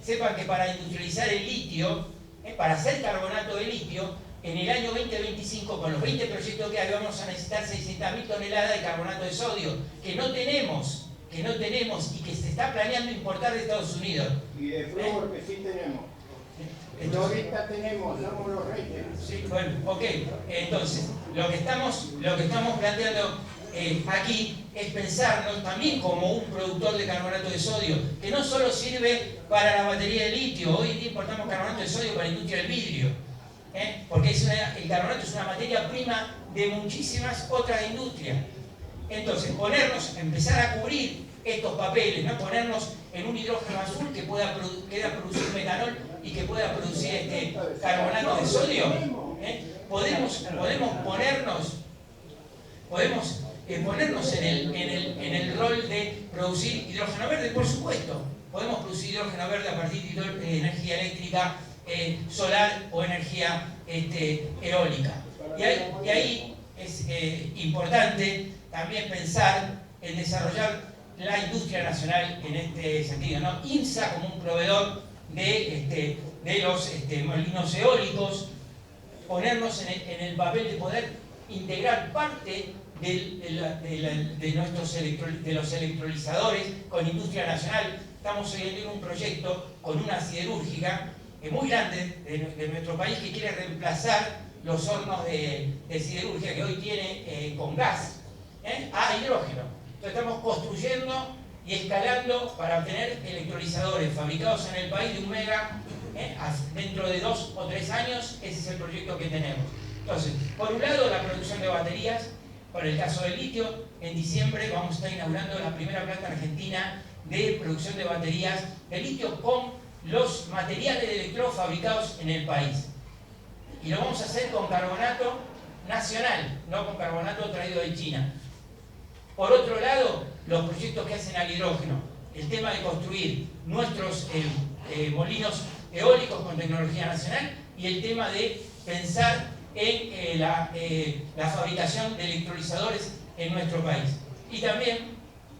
Sepan que para industrializar el litio, para hacer carbonato de litio, en el año 2025, con los 20 proyectos que hay, vamos a necesitar 600.000 toneladas de carbonato de sodio, que no tenemos y que se está planeando importar de Estados Unidos. Y de flúor que sí tenemos. Ahorita tenemos, somos los reyes. Sí, bueno, ok. Entonces, lo que estamos planteando aquí es pensarnos también como un productor de carbonato de sodio, que no solo sirve para la batería de litio. Hoy en día importamos carbonato de sodio para la industria del vidrio, porque el carbonato es una materia prima de muchísimas otras industrias. Entonces, empezar a cubrir estos papeles, ¿no? Ponernos en un hidrógeno azul que pueda producir metanol y que pueda producir carbonato de sodio. Podemos ponernos en el rol de producir hidrógeno verde, por supuesto. Podemos producir hidrógeno verde a partir de energía eléctrica solar o energía eólica. Y ahí es importante también pensar en desarrollar la industria nacional en este sentido, ¿no? INSA como un proveedor de los molinos eólicos, ponernos en el papel de poder integrar parte de los electrolizadores con industria nacional. Estamos hoy en un proyecto con una siderúrgica muy grande de nuestro país que quiere reemplazar los hornos de siderurgia que hoy tiene con gas. a hidrógeno. Entonces estamos construyendo y escalando para obtener electrolizadores fabricados en el país de 1 mega dentro de 2 o 3 años. Ese es el proyecto que tenemos. Entonces, por un lado, la producción de baterías. Por el caso del litio, en diciembre vamos a estar inaugurando la primera planta argentina de producción de baterías de litio con los materiales de electrodo fabricados en el país. Y lo vamos a hacer con carbonato nacional, no con carbonato traído de China. Por otro lado, los proyectos que hacen al hidrógeno, el tema de construir nuestros molinos eólicos con tecnología nacional y el tema de pensar en la fabricación de electrolizadores en nuestro país. Y también,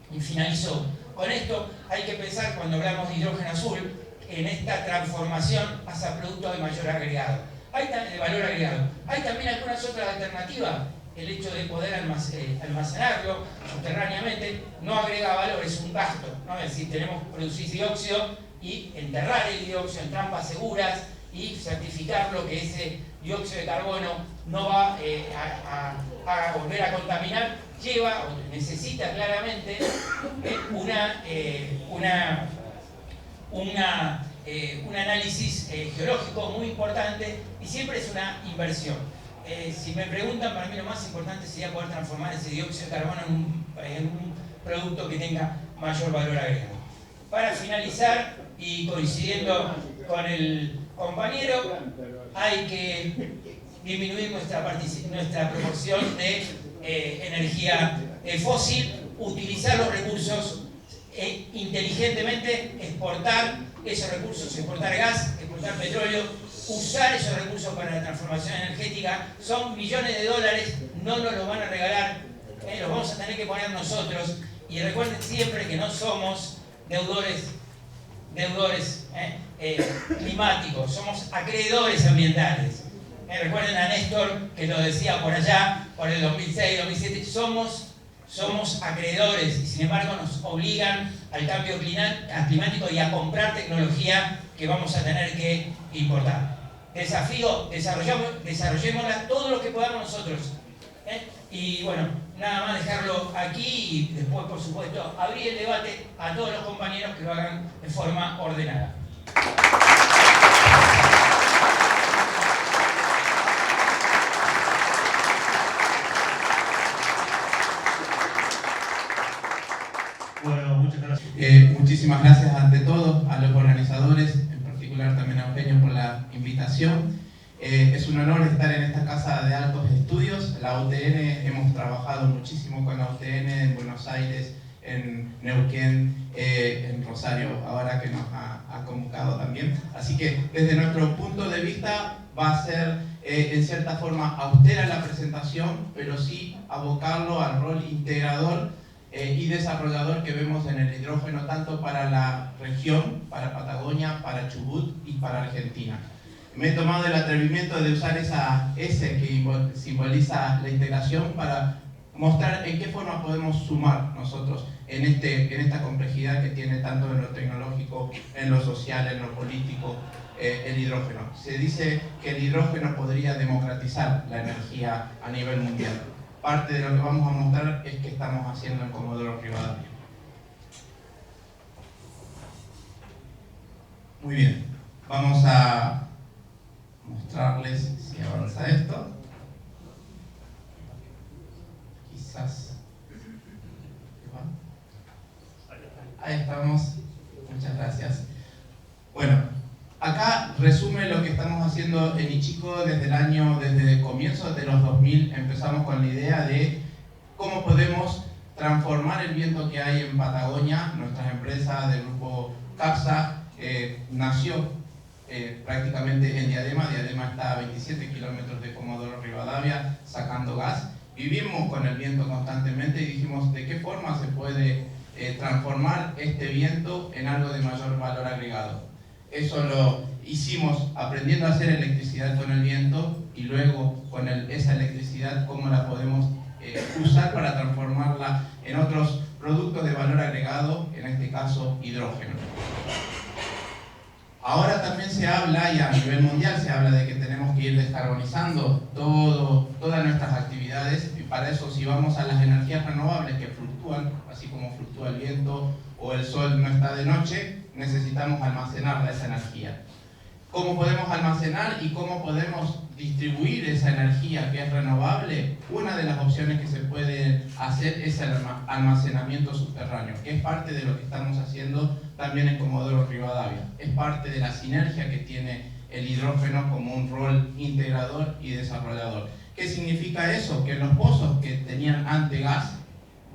y finalizo con esto, hay que pensar cuando hablamos de hidrógeno azul en esta transformación hacia productos de mayor agregado. De valor agregado. Hay también algunas otras alternativas. El hecho de poder almacenarlo subterráneamente no agrega valor, es un gasto, ¿no? Es decir, tenemos que producir dióxido y enterrar el dióxido en trampas seguras y certificarlo que ese dióxido de carbono no va a volver a contaminar, lleva o necesita claramente un análisis geológico muy importante y siempre es una inversión. Si me preguntan, para mí lo más importante sería poder transformar ese dióxido de carbono en un producto que tenga mayor valor agregado. Para finalizar, y coincidiendo con el compañero, hay que disminuir nuestra proporción de energía fósil, utilizar los recursos inteligentemente, exportar esos recursos, exportar gas, exportar petróleo, usar esos recursos para la transformación energética. Son millones de dólares, no nos los van a regalar, los vamos a tener que poner nosotros. Y recuerden siempre que no somos deudores climáticos, somos acreedores ambientales. Recuerden a Néstor que lo decía por allá, por el 2006, 2007, somos acreedores y sin embargo nos obligan al cambio climático y a comprar tecnología que vamos a tener que importar. Desafío, desarrollémosla todo lo que podamos nosotros. Y bueno, nada más dejarlo aquí y después, por supuesto, abrir el debate a todos los compañeros que lo hagan de forma ordenada. Bueno, muchas gracias. Muchísimas gracias ante todo a los organizadores, en particular también a Eugenio por la invitación. Es un honor estar en esta casa de altos estudios. La UTN, hemos trabajado muchísimo con la UTN en Buenos Aires, en Neuquén, en Rosario, ahora que nos ha convocado también. Así que desde nuestro punto de vista va a ser en cierta forma austera la presentación, pero sí abocarlo al rol integrador y desarrollador que vemos en el hidrógeno, tanto para la región, para Patagonia, para Chubut y para Argentina. Me he tomado el atrevimiento de usar esa S que simboliza la integración para mostrar en qué forma podemos sumar nosotros en esta complejidad que tiene tanto en lo tecnológico, en lo social, en lo político, el hidrógeno. Se dice que el hidrógeno podría democratizar la energía a nivel mundial. Parte de lo que vamos a mostrar es que estamos haciendo en Comodoro Rivadavia. Muy bien, vamos a mostrarles si avanza esto. Quizás. Ahí estamos. Muchas gracias. Bueno, acá resume lo que estamos haciendo en Ichico desde comienzos de los 2000. Empezamos con la idea de cómo podemos transformar el viento que hay en Patagonia. Nuestras empresas del grupo CAPSA nació prácticamente en Diadema. Diadema está a 27 kilómetros de Comodoro Rivadavia sacando gas. Vivimos con el viento constantemente y dijimos de qué forma se puede transformar este viento en algo de mayor valor agregado. Eso lo hicimos aprendiendo a hacer electricidad con el viento y luego con esa electricidad cómo la podemos usar para transformarla en otros productos de valor agregado, en este caso hidrógeno. Ahora también se habla, y a nivel mundial se habla, de que tenemos que ir descarbonizando todas nuestras actividades, y para eso, si vamos a las energías renovables que fluctúan, así como fluctúa el viento o el sol no está de noche, necesitamos almacenar esa energía. ¿Cómo podemos almacenar y cómo podemos distribuir esa energía que es renovable? Una de las opciones que se puede hacer es el almacenamiento subterráneo, que es parte de lo que estamos haciendo también en Comodoro Rivadavia. Es parte de la sinergia que tiene el hidrógeno como un rol integrador y desarrollador. ¿Qué significa eso? Que los pozos que tenían antes gas,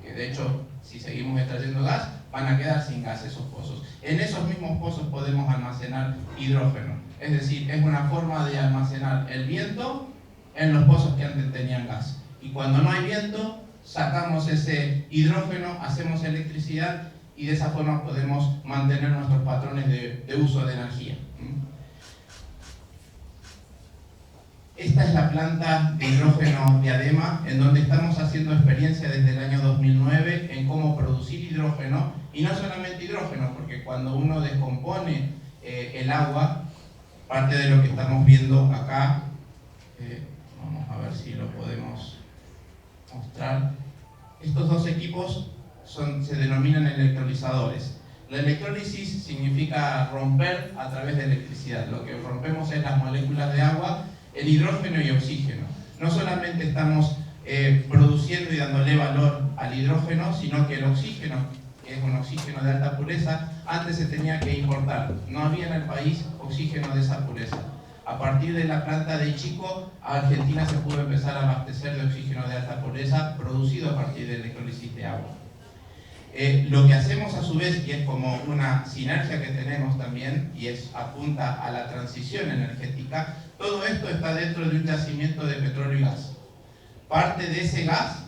que de hecho si seguimos extrayendo gas, van a quedar sin gas esos pozos. En esos mismos pozos podemos almacenar hidrógeno. Es decir, es una forma de almacenar el viento en los pozos que antes tenían gas. Y cuando no hay viento, sacamos ese hidrógeno, hacemos electricidad y de esa forma podemos mantener nuestros patrones de uso de energía. Esta es la planta de hidrógeno de ADEMA, en donde estamos haciendo experiencia desde el año 2009 en cómo producir hidrógeno, y no solamente hidrógeno, porque cuando uno descompone el agua, parte de lo que estamos viendo acá, vamos a ver si lo podemos mostrar, estos dos equipos se denominan electrolizadores. La electrólisis significa romper a través de electricidad. Lo que rompemos es las moléculas de agua en hidrógeno y oxígeno. No solamente estamos produciendo y dándole valor al hidrógeno, sino que el oxígeno, que es un oxígeno de alta pureza, antes se tenía que importar. No había en el país oxígeno de esa pureza. A partir de la planta de Chico, Argentina se pudo empezar a abastecer de oxígeno de alta pureza producido a partir de electrólisis de agua. Lo que hacemos a su vez, y es como una sinergia que tenemos también, y apunta a la transición energética, todo esto está dentro de un yacimiento de petróleo y gas. Parte de ese gas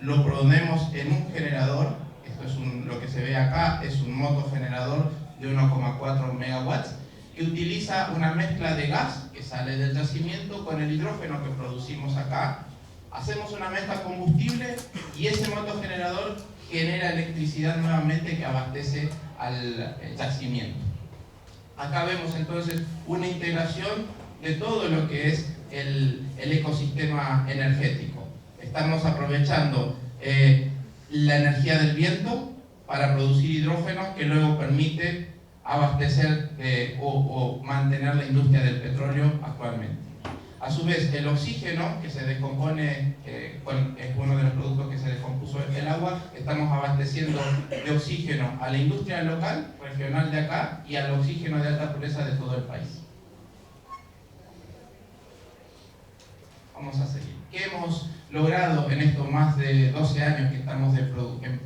lo ponemos en un generador. Esto es lo que se ve acá, es un motogenerador de 1,4 megawatts, que utiliza una mezcla de gas que sale del yacimiento con el hidrógeno que producimos acá. Hacemos una mezcla combustible y ese motogenerador genera electricidad nuevamente que abastece al yacimiento. Acá vemos entonces una integración de todo lo que es el ecosistema energético. Estamos aprovechando la energía del viento para producir hidrógeno, que luego permite abastecer o mantener la industria del petróleo actualmente. A su vez, el oxígeno, que se descompone, es uno de los productos que se descompuso el agua, estamos abasteciendo de oxígeno a la industria local, regional de acá, y al oxígeno de alta pureza de todo el país. Vamos a seguir. ¿Qué hemos logrado en estos más de 12 años que estamos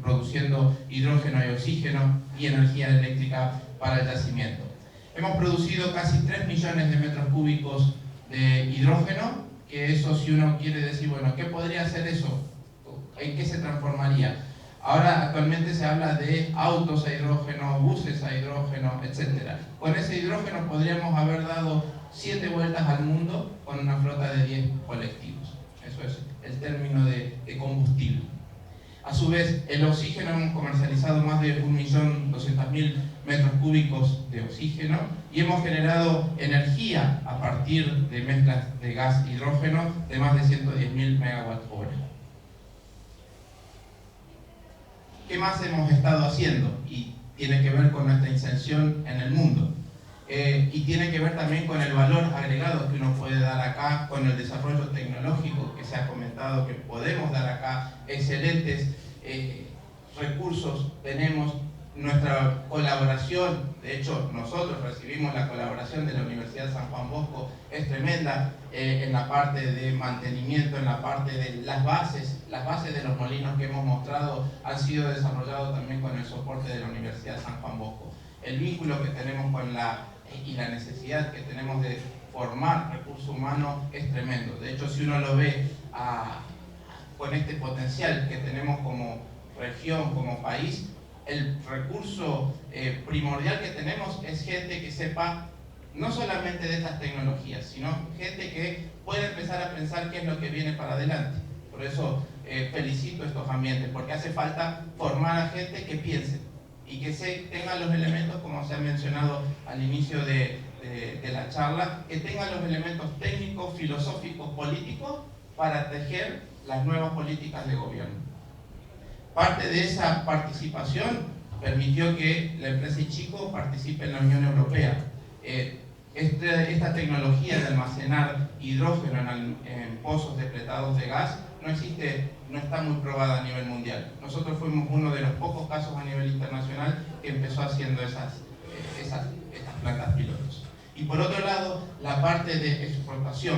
produciendo hidrógeno y oxígeno y energía eléctrica para el yacimiento? Hemos producido casi 3 millones de metros cúbicos de hidrógeno, que eso, si uno quiere decir, bueno, ¿qué podría hacer eso? ¿En qué se transformaría? Ahora actualmente se habla de autos a hidrógeno, buses a hidrógeno, etc. Con ese hidrógeno podríamos haber dado 7 vueltas al mundo con una flota de 10 colectivos. Eso es el término de combustible. A su vez, el oxígeno, hemos comercializado más de 1.200.000 metros cúbicos de oxígeno y hemos generado energía a partir de mezclas de gas e hidrógeno de más de 110.000 megawatt hora. ¿Qué más hemos estado haciendo? Y tiene que ver con nuestra inserción en el mundo. Y tiene que ver también con el valor agregado que uno puede dar acá, con el desarrollo tecnológico que se ha comentado que podemos dar acá, excelentes recursos tenemos, nuestra colaboración, de hecho nosotros recibimos la colaboración de la Universidad San Juan Bosco, es tremenda en la parte de mantenimiento, en la parte de las bases de los molinos que hemos mostrado han sido desarrollados también con el soporte de la Universidad San Juan Bosco. El vínculo que tenemos con y la necesidad que tenemos de formar recurso humano es tremendo. De hecho, si uno lo ve con este potencial que tenemos como región, como país, el recurso primordial que tenemos es gente que sepa no solamente de estas tecnologías, sino gente que pueda empezar a pensar qué es lo que viene para adelante. Por eso felicito estos ambientes, porque hace falta formar a gente que piense y que tengan los elementos, como se ha mencionado al inicio de la charla, que tengan los elementos técnicos, filosóficos, políticos para tejer las nuevas políticas de gobierno. Parte de esa participación permitió que la empresa Ichico participe en la Unión Europea. Esta tecnología de almacenar hidrógeno en pozos depletados de gas no está muy probada a nivel mundial. Nosotros fuimos uno de los pocos casos a nivel internacional que empezó haciendo estas plantas pilotos. Y por otro lado, la parte de exportación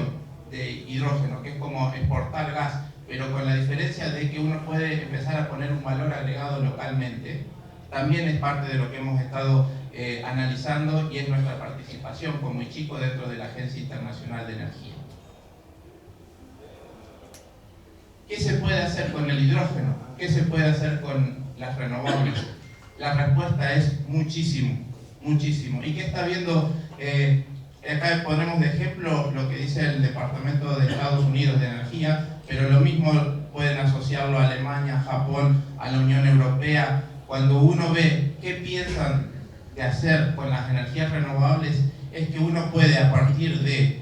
de hidrógeno, que es como exportar gas, pero con la diferencia de que uno puede empezar a poner un valor agregado localmente, también es parte de lo que hemos estado analizando, y es nuestra participación como Ichico dentro de la Agencia Internacional de Energía. ¿Qué se puede hacer con el hidrógeno? ¿Qué se puede hacer con las renovables? La respuesta es muchísimo, muchísimo. ¿Y qué está viendo? Acá ponemos de ejemplo lo que dice el Departamento de Estados Unidos de Energía, pero lo mismo pueden asociarlo a Alemania, Japón, a la Unión Europea. Cuando uno ve qué piensan de hacer con las energías renovables, es que uno puede, a partir de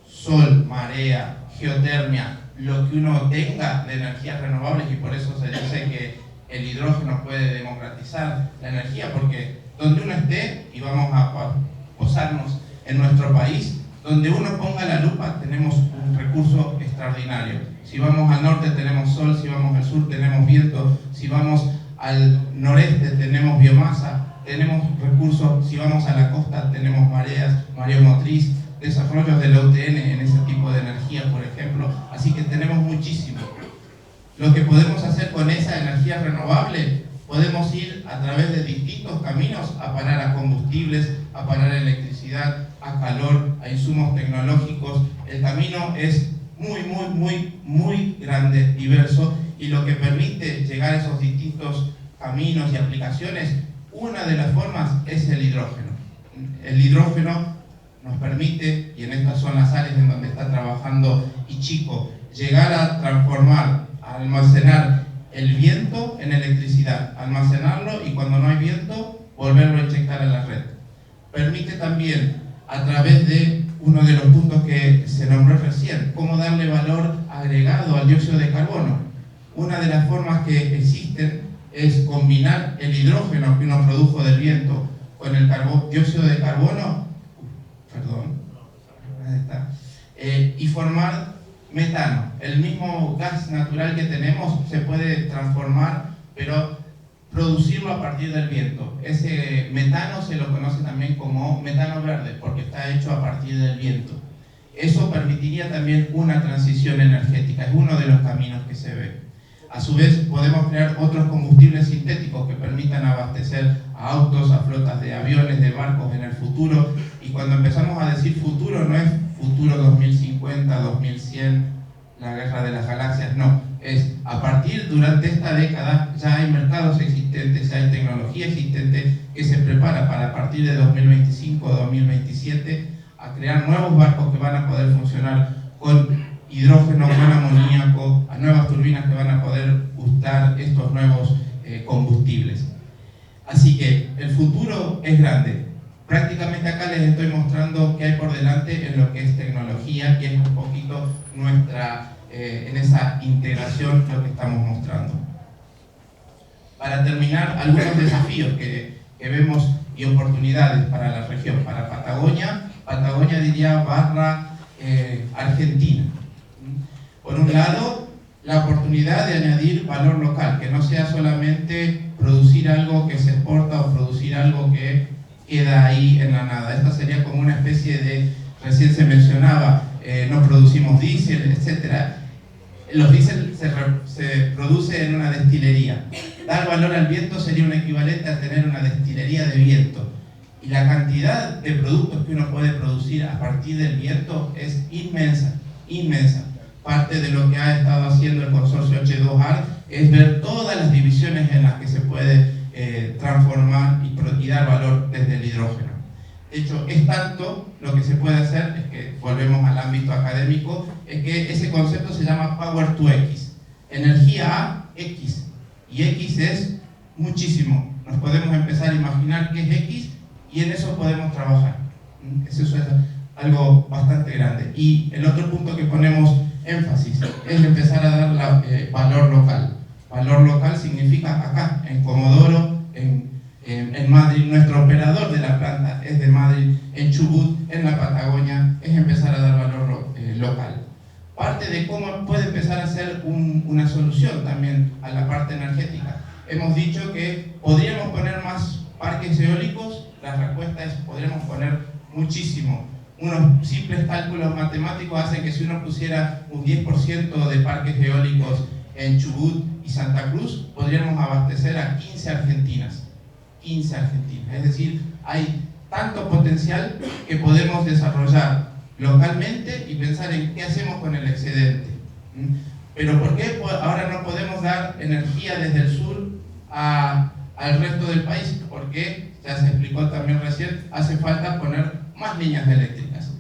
sol, marea, geotermia, lo que uno tenga de energías renovables, y por eso se dice que el hidrógeno puede democratizar la energía, porque donde uno esté, y vamos a posarnos en nuestro país, donde uno ponga la lupa tenemos un recurso extraordinario. Si vamos al norte tenemos sol, si vamos al sur tenemos viento, si vamos al noreste tenemos biomasa, tenemos recursos, si vamos a la costa tenemos mareas, mareomotriz, desarrollos de la UTN en ese tipo de energía, por ejemplo. Así que tenemos muchísimo. Lo que podemos hacer con esa energía renovable, podemos ir a través de distintos caminos a parar a combustibles, a parar a electricidad, a calor, a insumos tecnológicos. El camino es muy grande, diverso, y lo que permite llegar a esos distintos caminos y aplicaciones, una de las formas es el hidrógeno. El hidrógeno nos permite, y en estas son las áreas en donde está trabajando Ichico, llegar a transformar, a almacenar el viento en electricidad, almacenarlo, y cuando no hay viento, volverlo a inyectar en la red. Permite también, a través de uno de los puntos que se nombró recién, cómo darle valor agregado al dióxido de carbono. Una de las formas que existen es combinar el hidrógeno que uno produjo del viento con el dióxido de carbono, y formar metano. El mismo gas natural que tenemos se puede transformar, pero producirlo a partir del viento. Ese metano se lo conoce también como metano verde, porque está hecho a partir del viento. Eso permitiría también una transición energética, es uno de los caminos que se ve. A su vez, podemos crear otros combustibles sintéticos que permitan abastecer a autos, a flotas de aviones, de barcos en el futuro. Y cuando empezamos a decir futuro, no es futuro 2050, 2100, la guerra de las galaxias, no. Es a partir, durante esta década, ya hay mercados existentes, ya hay tecnología existente que se prepara para, a partir de 2025 o 2027, a crear nuevos barcos que van a poder funcionar con hidrógeno, con amoníaco, a nuevas turbinas que van a poder usar estos nuevos combustibles. Así que el futuro es grande. Prácticamente acá les estoy mostrando qué hay por delante en lo que es tecnología, y es un poquito nuestra, en esa integración lo que estamos mostrando. Para terminar, algunos desafíos que vemos y oportunidades para la región, para Patagonia diría barra Argentina. Por un lado, la oportunidad de añadir valor local, que no sea solamente producir algo que se exporta o producir algo que queda ahí en la nada. Esta sería como una especie de, recién se mencionaba, no producimos diésel, etc. Los diésel se produce en una destilería. Dar valor al viento sería un equivalente a tener una destilería de viento. Y la cantidad de productos que uno puede producir a partir del viento es inmensa, inmensa. Parte de lo que ha estado haciendo el consorcio H2ARC es ver todas las divisiones en las que se puede transformar y dar valor desde el hidrógeno. De hecho, es tanto lo que se puede hacer, es que volvemos al ámbito académico, es que ese concepto se llama Power to X. Energía a X. Y X es muchísimo. nos podemos empezar a imaginar qué es X y en eso podemos trabajar. Eso es algo bastante grande. Y el otro punto que ponemos énfasis es empezar a dar valor local. Valor local significa acá, en Comodoro, en Madrid, nuestro operador de la planta es de Madrid, en Chubut, en la Patagonia, es empezar a dar valor local. Parte de cómo puede empezar a ser una solución también a la parte energética. Hemos dicho que podríamos poner más parques eólicos, la respuesta es podríamos poner muchísimo. Unos simples cálculos matemáticos hacen que si uno pusiera un 10% de parques eólicos en Chubut y Santa Cruz, podríamos abastecer a 15 Argentinas. 15 Argentinas. Es decir, hay tanto potencial que podemos desarrollar localmente y pensar en qué hacemos con el excedente. Pero ¿por qué ahora no podemos dar energía desde el sur al resto del país? Porque, ya se explicó también recién, hace falta poner más líneas eléctricas.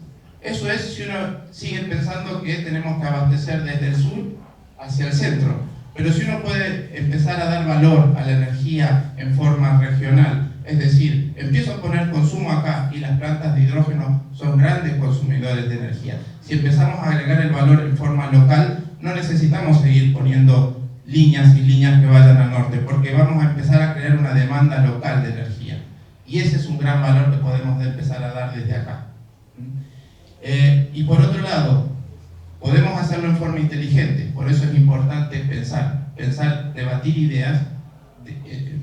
Eso es si uno sigue pensando que tenemos que abastecer desde el sur hacia el centro. Pero si uno puede empezar a dar valor a la energía en forma regional, es decir, empiezo a poner consumo acá y las plantas de hidrógeno son grandes consumidores de energía. Si empezamos a agregar el valor en forma local, no necesitamos seguir poniendo líneas y líneas que vayan al norte, porque vamos a empezar a crear una demanda local de energía. Y ese es un gran valor que podemos empezar a dar desde acá. Y por otro lado, podemos hacerlo en forma inteligente, por eso es importante pensar, debatir ideas.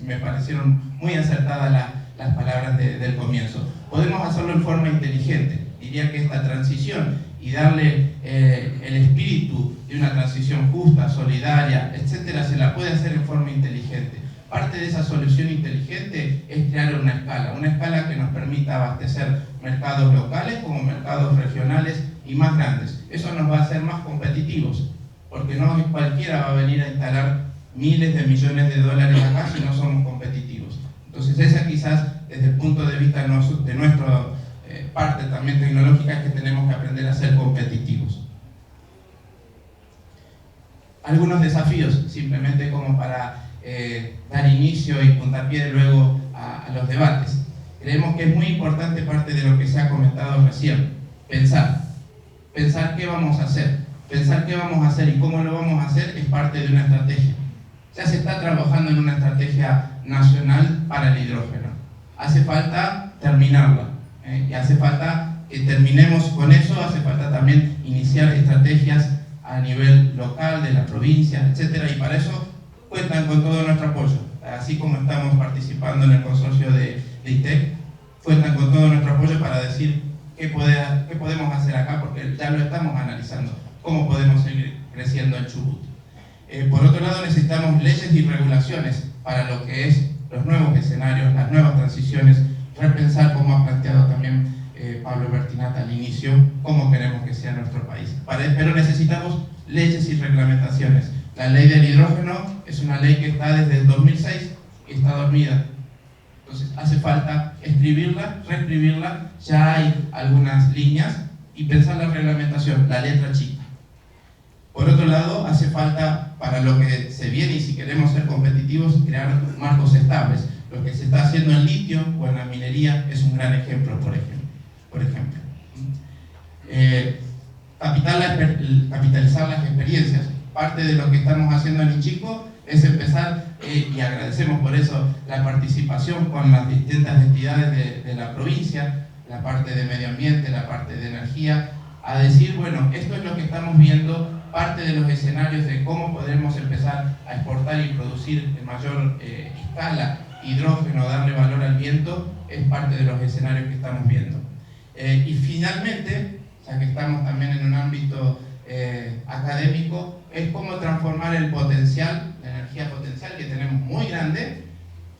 Me parecieron muy acertadas las palabras del comienzo. Podemos hacerlo en forma inteligente. Diría que esta transición y darle el espíritu de una transición justa, solidaria, etcétera, se la puede hacer en forma inteligente. Parte de esa solución inteligente es crear una escala que nos permita abastecer mercados locales como mercados regionales y más grandes. Eso nos va a hacer más competitivos, porque no cualquiera va a venir a instalar miles de millones de dólares acá si no somos competitivos. Entonces esa quizás desde el punto de vista de nuestra parte también tecnológica es que tenemos que aprender a ser competitivos. Algunos desafíos, simplemente como para dar inicio y puntapié luego a los debates. Creemos que es muy importante parte de lo que se ha comentado recién, pensar qué vamos a hacer. Pensar qué vamos a hacer y cómo lo vamos a hacer es parte de una estrategia. Ya se está trabajando en una estrategia nacional para el hidrógeno. Hace falta terminarla, y hace falta que terminemos con eso, hace falta también iniciar estrategias a nivel local, de la provincia, etc. Y para eso cuentan con todo nuestro apoyo. Así como estamos participando en el consorcio de ITEC, cuentan con todo nuestro apoyo para decir qué podemos hacer acá, porque ya lo estamos analizando, cómo podemos seguir creciendo en Chubut. Por otro lado, necesitamos leyes y regulaciones para lo que es los nuevos escenarios, las nuevas transiciones, repensar, como ha planteado también Pablo Bertinat al inicio, cómo queremos que sea nuestro país. Pero necesitamos leyes y reglamentaciones. La ley del hidrógeno es una ley que está desde el 2006 y está dormida. Entonces hace falta escribirla, reescribirla, ya hay algunas líneas y pensar la reglamentación, la letra chica. Por otro lado, hace falta, para lo que se viene y si queremos ser competitivos, crear marcos estables. Lo que se está haciendo en litio o en la minería es un gran ejemplo, por ejemplo. Capitalizar las experiencias. Parte de lo que estamos haciendo en Ichico es empezar, y agradecemos por eso la participación con las distintas entidades de la provincia, la parte de medio ambiente, la parte de energía, a decir, bueno, esto es lo que estamos viendo, parte de los escenarios de cómo podemos empezar a exportar y producir en mayor escala hidrógeno, darle valor al viento, es parte de los escenarios que estamos viendo. Y finalmente, ya que estamos también en un ámbito académico, es cómo transformar el potencial, la energía potencial que tenemos muy grande,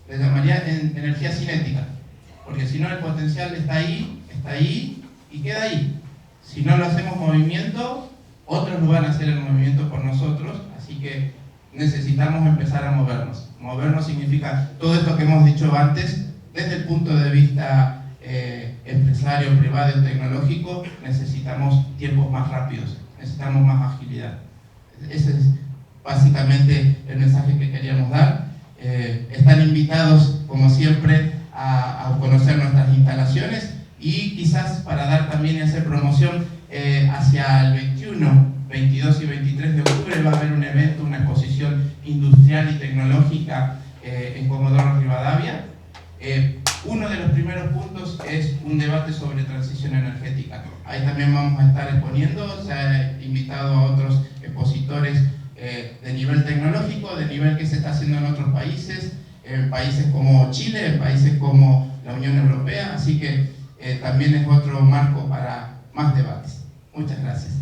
le llamaría en energía cinética, porque si no el potencial está ahí y queda ahí. Si no lo hacemos movimiento, otros lo van a hacer el movimiento por nosotros, así que necesitamos empezar a movernos. Movernos significa todo esto que hemos dicho antes, desde el punto de vista empresario, privado, tecnológico, necesitamos tiempos más rápidos, necesitamos más agilidad. Ese es básicamente el mensaje que queríamos dar. Están invitados como siempre, a conocer nuestras instalaciones y quizás para dar también y hacer promoción hacia el 21, 22 y 23 de octubre va a haber un evento, una exposición industrial y tecnológica en Comodoro Rivadavia. Uno de los primeros puntos es un debate sobre transición energética. Ahí también vamos a estar exponiendo, se ha invitado a otros expositores de nivel tecnológico, de nivel que se está haciendo en otros países, en países como Chile, en países como la Unión Europea, así que también es otro marco para más debates. Muchas gracias.